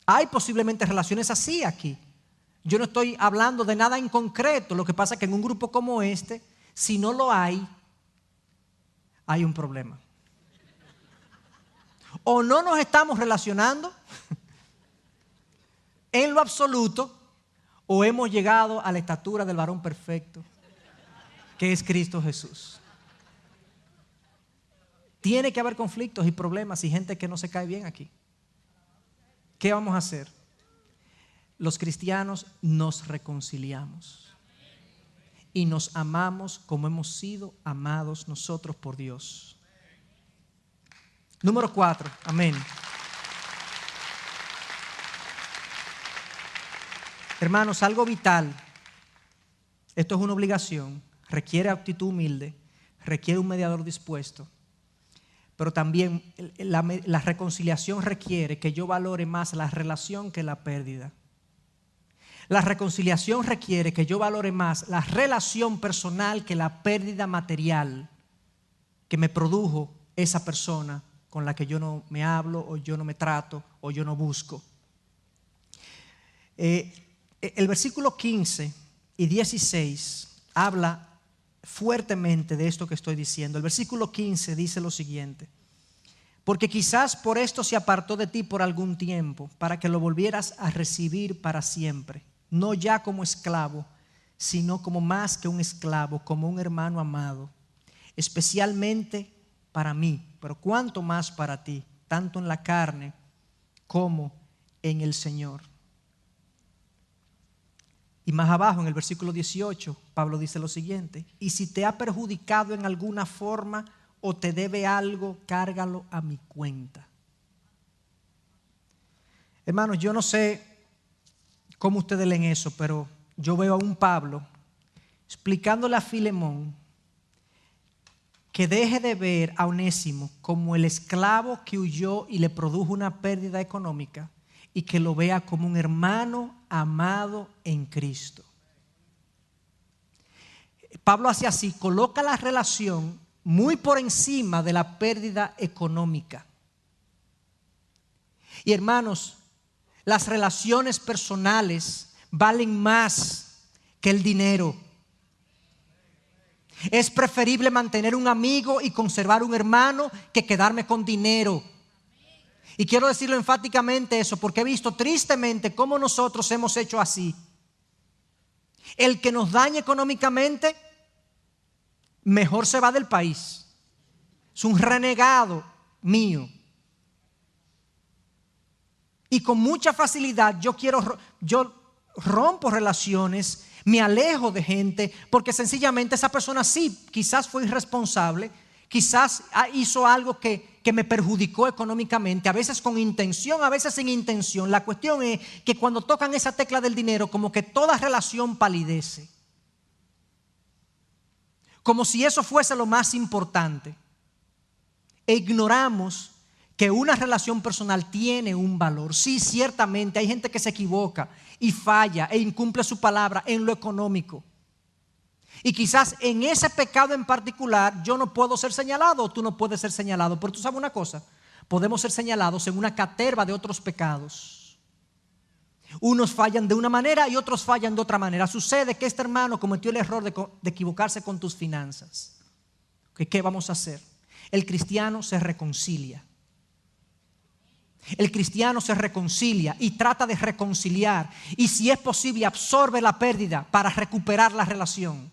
Hay posiblemente relaciones así aquí. Yo no estoy hablando de nada en concreto. Lo que pasa es que en un grupo como este, si no lo hay un problema. O no nos estamos relacionando en lo absoluto, o hemos llegado a la estatura del varón perfecto, que es Cristo Jesús. Tiene que haber conflictos y problemas y gente que no se cae bien aquí. ¿Qué vamos a hacer? los cristianos nos reconciliamos y nos amamos como hemos sido amados nosotros por Dios. Número 4, amén. Hermanos, algo vital, esto es una obligación, requiere actitud humilde, requiere un mediador dispuesto, pero también la reconciliación requiere que yo valore más la relación que la pérdida. La reconciliación requiere que yo valore más la relación personal que la pérdida material que me produjo esa persona con la que yo no me hablo, o yo no me trato, o yo no busco. El versículo 15 y 16 habla fuertemente de esto que estoy diciendo. El versículo 15 dice lo siguiente: porque quizás por esto se apartó de ti por algún tiempo, para que lo volvieras a recibir para siempre, no ya como esclavo, sino como más que un esclavo, como un hermano amado, especialmente para mí, pero cuánto más para ti, tanto en la carne como en el Señor. Y más abajo en el versículo 18, Pablo dice lo siguiente: y si te ha perjudicado en alguna forma o te debe algo, cárgalo a mi cuenta. Hermanos, yo no sé cómo ustedes leen eso, pero yo veo a un Pablo explicándole a Filemón que deje de ver a Onésimo como el esclavo que huyó y le produjo una pérdida económica, y que lo vea como un hermano amado en Cristo. Pablo hace así, coloca la relación muy por encima de la pérdida económica. Y hermanos, las relaciones personales valen más que el dinero. Es preferible mantener un amigo y conservar un hermano que quedarme con dinero. Y quiero decirlo enfáticamente eso, porque he visto tristemente cómo nosotros hemos hecho así. El que nos daña económicamente, mejor se va del país. Es un renegado mío. Y con mucha facilidad yo rompo relaciones, me alejo de gente, porque sencillamente esa persona sí, quizás fue irresponsable, quizás hizo algo que me perjudicó económicamente, a veces con intención, a veces sin intención. La cuestión es que cuando tocan esa tecla del dinero, como que toda relación palidece, como si eso fuese lo más importante, e ignoramos que una relación personal tiene un valor. Sí, ciertamente hay gente que se equivoca y falla e incumple su palabra en lo económico. Y quizás en ese pecado en particular yo no puedo ser señalado, o tú no puedes ser señalado. Pero tú sabes una cosa, podemos ser señalados en una caterva de otros pecados. Unos fallan de una manera y otros fallan de otra manera. Sucede que este hermano cometió el error de equivocarse con tus finanzas. ¿Qué vamos a hacer? El cristiano se reconcilia. El cristiano se reconcilia y trata de reconciliar, y si es posible absorbe la pérdida para recuperar la relación.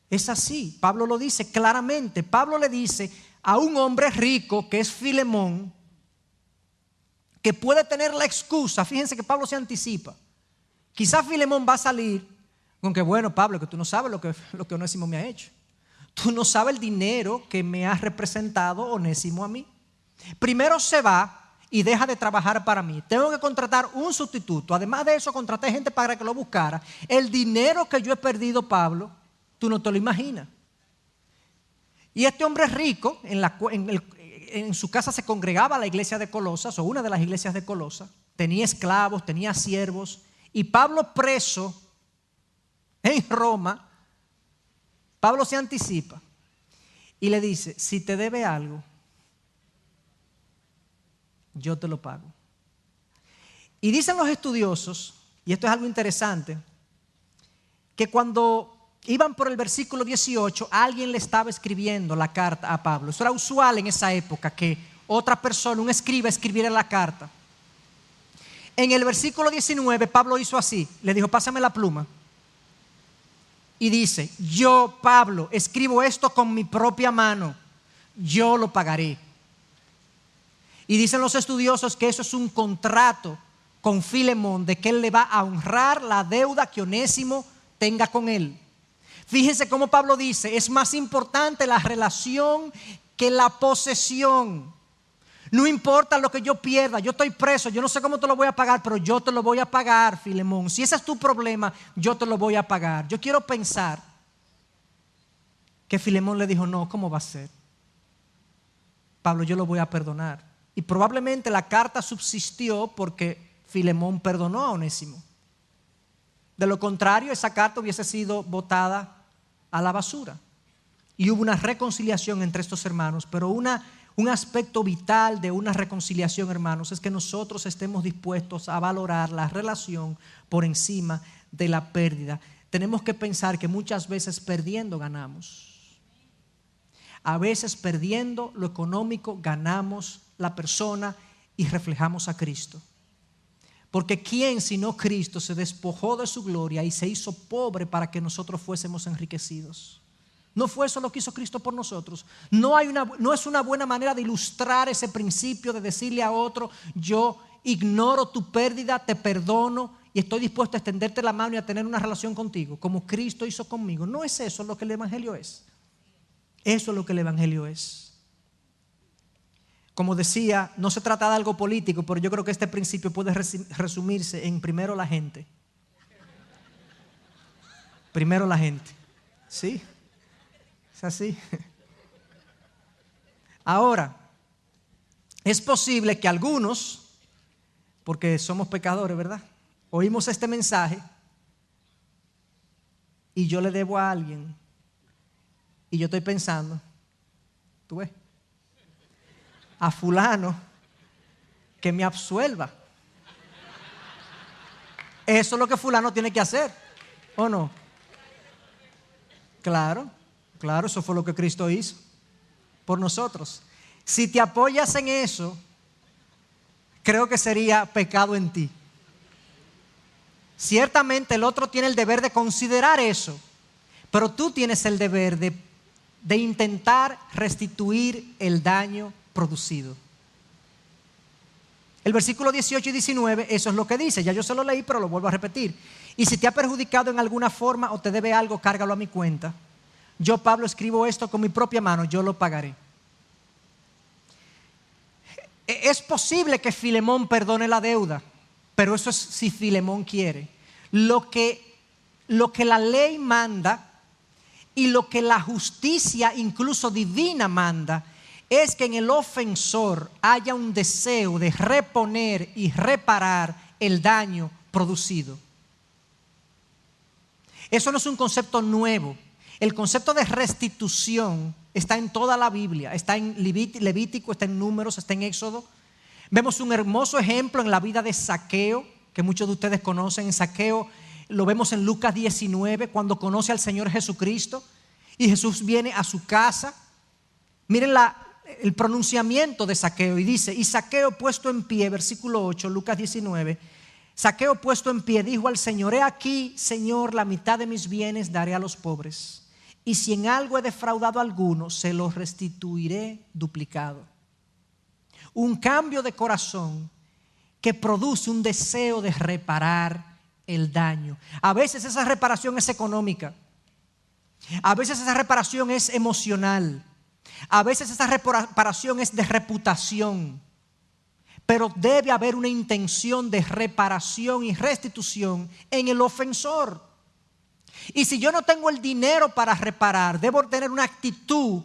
Es así, Pablo lo dice claramente. Pablo le dice a un hombre rico que es Filemón, que puede tener la excusa. Fíjense que Pablo se anticipa. Quizás Filemón va a salir con que, bueno, Pablo, que tú no sabes lo que Onésimo me ha hecho. Tú no sabes el dinero que me ha representado Onésimo a mí. Primero se va y deja de trabajar para mí. Tengo que contratar un sustituto. Además de eso, contraté gente para que lo buscara. El dinero que yo he perdido, Pablo, tú no te lo imaginas. Y este hombre rico, en su casa se congregaba la iglesia de Colosas, o una de las iglesias de Colosas. Tenía esclavos, tenía siervos. Y Pablo, preso en Roma, Pablo se anticipa y le dice: si te debe algo, yo te lo pago. Y dicen los estudiosos, y esto es algo interesante, que cuando iban por el versículo 18, alguien le estaba escribiendo la carta a Pablo. Eso era usual en esa época, que otra persona, un escriba, escribiera la carta. En el versículo 19, Pablo hizo así, le dijo: pásame la pluma. Y dice: yo, Pablo, escribo esto con mi propia mano, yo lo pagaré. Y dicen los estudiosos que eso es un contrato con Filemón de que él le va a honrar la deuda que Onésimo tenga con él. Fíjense cómo Pablo dice, es más importante la relación que la posesión. No importa lo que yo pierda, yo estoy preso, yo no sé cómo te lo voy a pagar, pero yo te lo voy a pagar, Filemón. Si ese es tu problema, yo te lo voy a pagar. Yo quiero pensar que Filemón le dijo, no, ¿cómo va a ser? Pablo, yo lo voy a perdonar. Y probablemente la carta subsistió porque Filemón perdonó a Onésimo. De lo contrario, esa carta hubiese sido botada a la basura. Y hubo una reconciliación entre estos hermanos, pero un aspecto vital de una reconciliación, hermanos, es que nosotros estemos dispuestos a valorar la relación por encima de la pérdida. Tenemos que pensar que muchas veces perdiendo ganamos. A veces perdiendo lo económico ganamos la persona y reflejamos a Cristo. Porque ¿quién sino Cristo se despojó de su gloria y se hizo pobre para que nosotros fuésemos enriquecidos? ¿No fue eso lo que hizo Cristo por nosotros? No es una buena manera de ilustrar ese principio de decirle a otro, yo ignoro tu pérdida, te perdono y estoy dispuesto a extenderte la mano y a tener una relación contigo, como Cristo hizo conmigo. ¿No es eso lo que el Evangelio es? Eso es lo que el Evangelio es. Como decía, no se trata de algo político, pero yo creo que este principio puede resumirse en primero la gente. Primero la gente. ¿Sí? Es así. Ahora, es posible que algunos, porque somos pecadores, ¿verdad? Oímos este mensaje y yo le debo a alguien y yo estoy pensando, ¿tú ves? A fulano que me absuelva. Eso es lo que fulano tiene que hacer, ¿o no? Claro, eso fue lo que Cristo hizo por nosotros. Si te apoyas en eso, creo que sería pecado en ti. Ciertamente el otro tiene el deber de considerar eso, pero tú tienes el deber de intentar restituir el daño producido. El versículo 18 y 19, eso es lo que dice. Ya yo se lo leí, pero lo vuelvo a repetir. Y si te ha perjudicado en alguna forma o te debe algo, cárgalo a mi cuenta. Yo, Pablo, escribo esto con mi propia mano, yo lo pagaré. Es posible que Filemón perdone la deuda, pero eso es si Filemón quiere. Lo que la ley manda y lo que la justicia incluso divina manda es que en el ofensor haya un deseo de reponer y reparar el daño producido. Eso no es un concepto nuevo. El concepto de restitución está en toda la Biblia. Está en Levítico, está en Números, está en Éxodo. Vemos un hermoso ejemplo en la vida de Zaqueo, que muchos de ustedes conocen. En Zaqueo lo vemos en Lucas 19, cuando conoce al Señor Jesucristo y Jesús viene a su casa. Miren el pronunciamiento de Zaqueo y dice, y Zaqueo puesto en pie, versículo 8, Lucas 19, Zaqueo puesto en pie dijo al Señor, he aquí, Señor, la mitad de mis bienes daré a los pobres, y si en algo he defraudado a alguno, se lo restituiré duplicado. Un cambio de corazón que produce un deseo de reparar el daño. A veces esa reparación es económica, a veces esa reparación es emocional, a veces esa reparación es de reputación, pero debe haber una intención de reparación y restitución en el ofensor. Y si yo no tengo el dinero para reparar, debo tener una actitud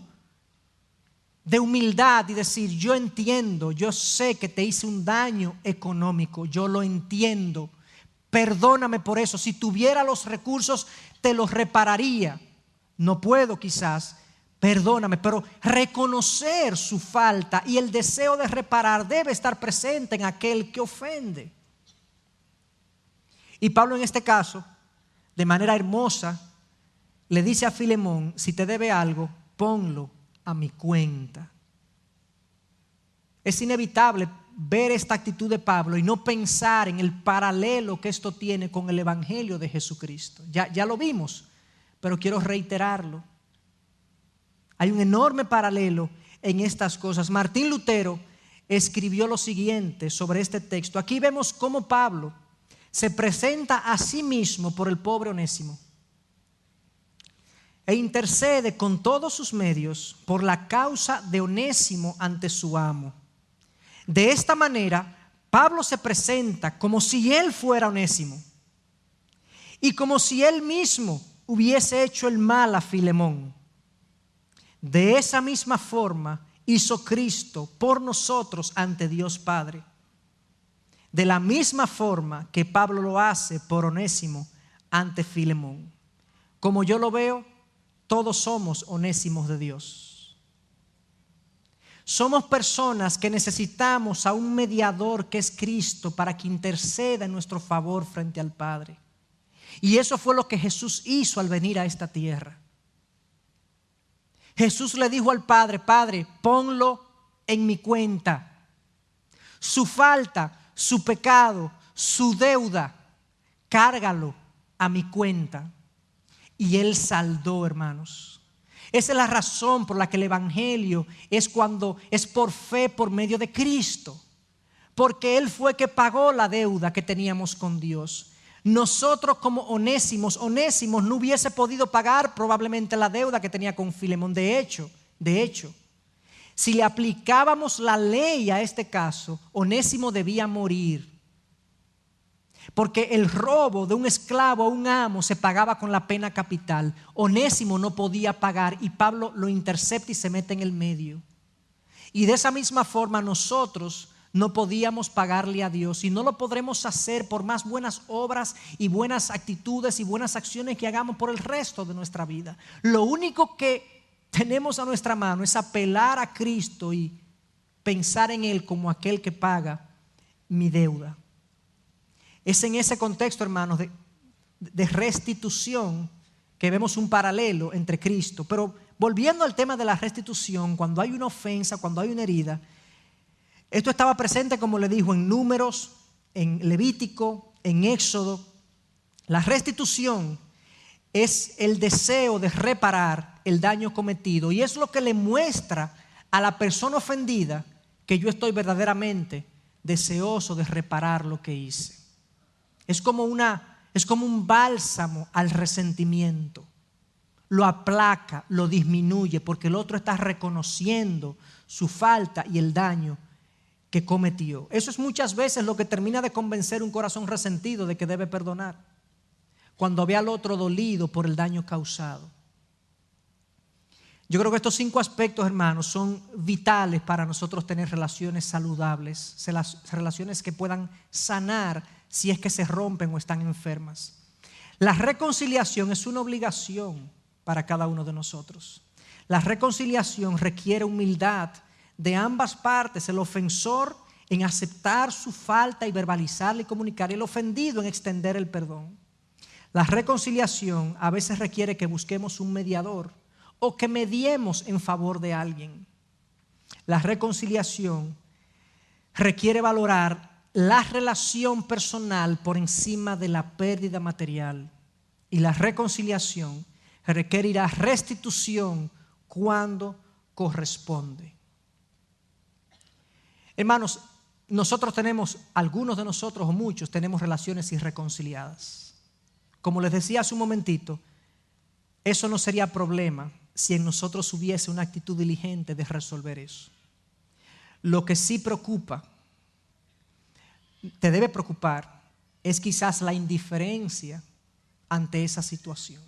de humildad y decir, yo entiendo, yo sé que te hice un daño económico, yo lo entiendo, perdóname por eso. Si tuviera los recursos, te los repararía. No puedo quizás, perdóname, pero reconocer su falta y el deseo de reparar debe estar presente en aquel que ofende. Y Pablo en este caso, de manera hermosa, le dice a Filemón, si te debe algo, ponlo a mi cuenta. Es inevitable ver esta actitud de Pablo y no pensar en el paralelo que esto tiene con el Evangelio de Jesucristo. Ya lo vimos, pero quiero reiterarlo. Hay un enorme paralelo en estas cosas. Martín Lutero escribió lo siguiente sobre este texto. Aquí vemos cómo Pablo se presenta a sí mismo por el pobre Onésimo e intercede con todos sus medios por la causa de Onésimo ante su amo. De esta manera, Pablo se presenta como si él fuera Onésimo y como si él mismo hubiese hecho el mal a Filemón. De esa misma forma hizo Cristo por nosotros ante Dios Padre. De la misma forma que Pablo lo hace por Onésimo ante Filemón. Como yo lo veo, todos somos Onésimos de Dios. Somos personas que necesitamos a un mediador que es Cristo para que interceda en nuestro favor frente al Padre. Y eso fue lo que Jesús hizo al venir a esta tierra. Jesús le dijo al Padre: Padre, ponlo en mi cuenta. Su falta, su pecado, su deuda, cárgalo a mi cuenta. Y Él saldó, hermanos. Esa es la razón por la que el Evangelio es por fe por medio de Cristo. Porque Él fue que pagó la deuda que teníamos con Dios. Nosotros como Onésimo no hubiese podido pagar probablemente la deuda que tenía con Filemón. De hecho, si le aplicábamos la ley a este caso, Onésimo debía morir. Porque el robo de un esclavo a un amo se pagaba con la pena capital. Onésimo no podía pagar y Pablo lo intercepta y se mete en el medio. Y de esa misma forma nosotros no podíamos pagarle a Dios y no lo podremos hacer por más buenas obras y buenas actitudes y buenas acciones que hagamos por el resto de nuestra vida. Lo único que tenemos a nuestra mano es apelar a Cristo y pensar en Él como aquel que paga mi deuda. Es en ese contexto, hermanos, de restitución que vemos un paralelo entre Cristo. Pero volviendo al tema de la restitución, cuando hay una ofensa, cuando hay una herida, esto estaba presente, como le dijo, en Números, en Levítico, en Éxodo. La restitución es el deseo de reparar el daño cometido y es lo que le muestra a la persona ofendida que yo estoy verdaderamente deseoso de reparar lo que hice. Es como un bálsamo al resentimiento. Lo aplaca, lo disminuye, porque el otro está reconociendo su falta y el daño que cometió. Eso es muchas veces lo que termina de convencer un corazón resentido de que debe perdonar. Cuando ve al otro dolido por el daño causado. Yo creo que estos 5 aspectos, hermanos, son vitales para nosotros tener relaciones saludables, relaciones que puedan sanar si es que se rompen o están enfermas. La reconciliación es una obligación para cada uno de nosotros. La reconciliación requiere humildad de ambas partes, el ofensor en aceptar su falta y verbalizarla y comunicar, y el ofendido en extender el perdón. La reconciliación a veces requiere que busquemos un mediador o que mediemos en favor de alguien. La reconciliación requiere valorar la relación personal por encima de la pérdida material. Y la reconciliación requerirá restitución cuando corresponde. Hermanos, algunos de nosotros o muchos tenemos relaciones irreconciliadas. Como les decía hace un momentito, eso no sería problema si en nosotros hubiese una actitud diligente de resolver eso. Lo que sí te debe preocupar, es quizás la indiferencia ante esa situación.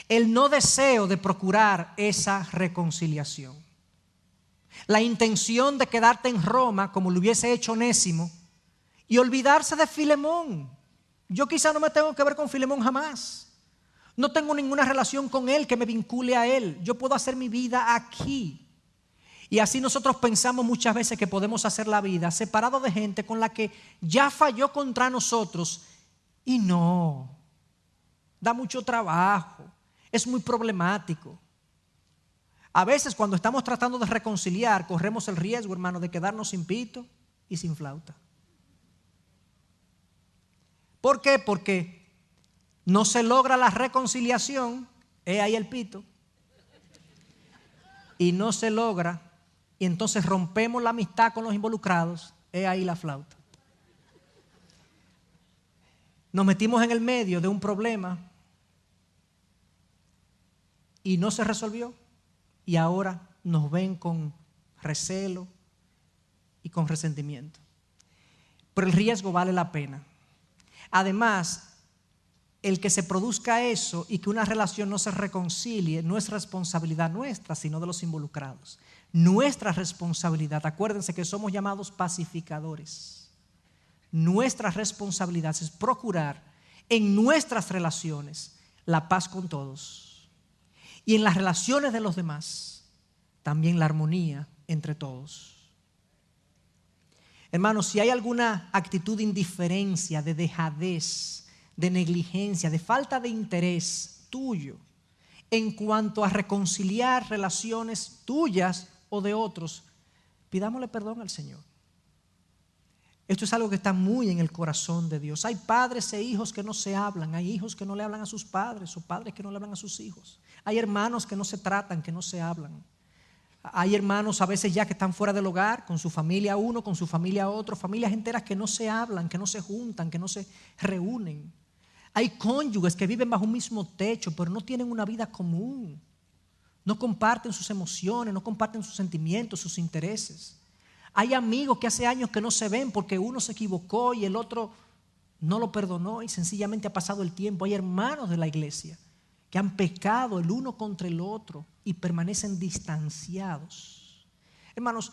El no deseo de procurar esa reconciliación. La intención de quedarte en Roma, como lo hubiese hecho Onésimo, y olvidarse de Filemón. Yo quizá no me tengo que ver con Filemón jamás. No tengo ninguna relación con él que me vincule a él. Yo puedo hacer mi vida aquí. Y así nosotros pensamos muchas veces que podemos hacer la vida separado de gente con la que ya falló contra nosotros. Y no, da mucho trabajo, es muy problemático. A veces cuando estamos tratando de reconciliar, corremos el riesgo, hermano, de quedarnos sin pito y sin flauta. ¿Por qué? Porque no se logra la reconciliación, ahí el pito, y no se logra y entonces rompemos la amistad con los involucrados, es ahí la flauta. Nos metimos en el medio de un problema y no se resolvió, y ahora nos ven con recelo y con resentimiento. Pero el riesgo vale la pena. Además, el que se produzca eso y que una relación no se reconcilie no es responsabilidad nuestra, sino de los involucrados. Nuestra responsabilidad, acuérdense que somos llamados pacificadores. Nuestra responsabilidad es procurar en nuestras relaciones la paz con todos. Y en las relaciones de los demás, también la armonía entre todos. Hermanos, si hay alguna actitud de indiferencia, de dejadez, de negligencia, de falta de interés tuyo en cuanto a reconciliar relaciones tuyas o de otros, pidámosle perdón al Señor. Esto es algo que está muy en el corazón de Dios. Hay padres e hijos que no se hablan, hay hijos que no le hablan a sus padres o padres que no le hablan a sus hijos. Hay hermanos que no se tratan, que no se hablan. Hay hermanos a veces ya que están fuera del hogar, con su familia uno, con su familia otro, familias enteras que no se hablan, que no se juntan, que no se reúnen. Hay cónyuges que viven bajo un mismo techo, pero no tienen una vida común. No comparten sus emociones, no comparten sus sentimientos, sus intereses. Hay amigos que hace años que no se ven porque uno se equivocó y el otro no lo perdonó y sencillamente ha pasado el tiempo. Hay hermanos de la iglesia que han pecado el uno contra el otro y permanecen distanciados. Hermanos,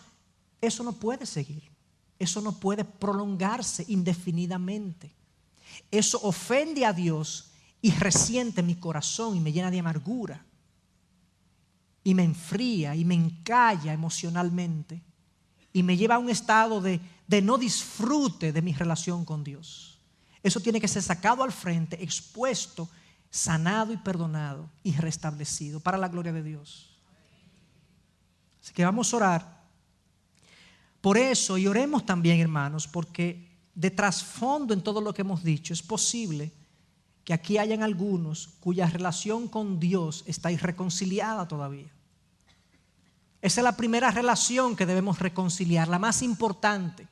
eso no puede seguir. Eso no puede prolongarse indefinidamente. Eso ofende a Dios y resiente mi corazón y me llena de amargura y me enfría y me encalla emocionalmente y me lleva a un estado de no disfrute de mi relación con Dios. Eso tiene que ser sacado al frente, expuesto, sanado y perdonado y restablecido para la gloria de Dios. Así que vamos a orar por eso y oremos también, hermanos, porque de trasfondo en todo lo que hemos dicho es posible que aquí hayan algunos cuya relación con Dios está irreconciliada todavía. Esa es la primera relación que debemos reconciliar, la más importante.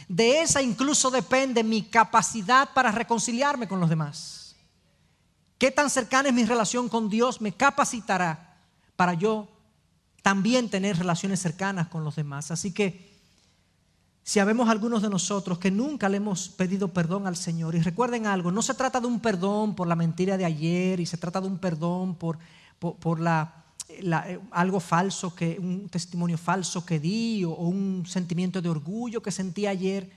De esa incluso depende mi capacidad para reconciliarme con los demás. Qué tan cercana es mi relación con Dios me capacitará para yo también tener relaciones cercanas con los demás. Así que si habemos algunos de nosotros que nunca le hemos pedido perdón al Señor, y recuerden algo, no se trata de un perdón por la mentira de ayer, y se trata de un perdón por algo falso, un testimonio falso que di, o un sentimiento de orgullo que sentí ayer.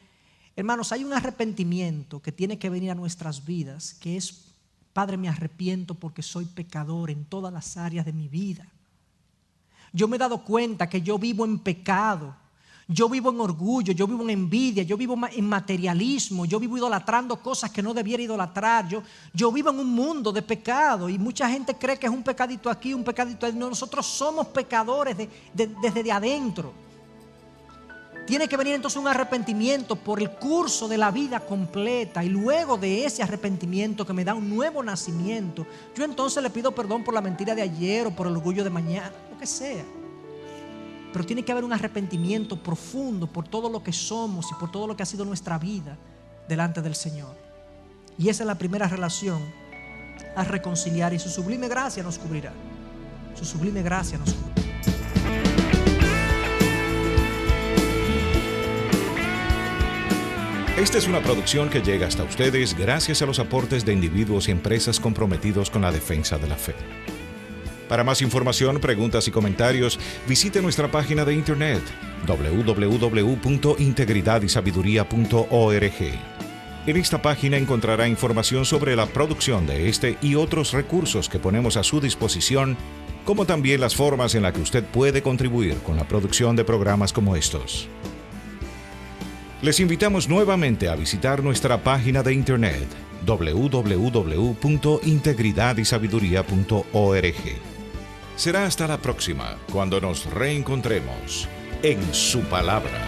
Hermanos, hay un arrepentimiento que tiene que venir a nuestras vidas, que es: Padre, me arrepiento porque soy pecador en todas las áreas de mi vida. Yo me he dado cuenta que yo vivo en pecado. Yo vivo en orgullo, yo vivo en envidia, yo vivo en materialismo, yo vivo idolatrando cosas que no debiera idolatrar. Yo vivo en un mundo de pecado y mucha gente cree que es un pecadito aquí, un pecadito ahí. No, nosotros somos pecadores desde de adentro. Tiene que venir entonces un arrepentimiento por el curso de la vida completa, y luego de ese arrepentimiento que me da un nuevo nacimiento, yo entonces le pido perdón por la mentira de ayer o por el orgullo de mañana, lo que sea. Pero tiene que haber un arrepentimiento profundo por todo lo que somos y por todo lo que ha sido nuestra vida delante del Señor. Y esa es la primera relación a reconciliar, y su sublime gracia nos cubrirá. Su sublime gracia nos cubrirá. Esta es una producción que llega hasta ustedes gracias a los aportes de individuos y empresas comprometidos con la defensa de la fe. Para más información, preguntas y comentarios, visite nuestra página de internet www.integridadysabiduría.org. En esta página encontrará información sobre la producción de este y otros recursos que ponemos a su disposición, como también las formas en las que usted puede contribuir con la producción de programas como estos. Les invitamos nuevamente a visitar nuestra página de internet www.integridadysabiduría.org. Será hasta la próxima, cuando nos reencontremos en su palabra.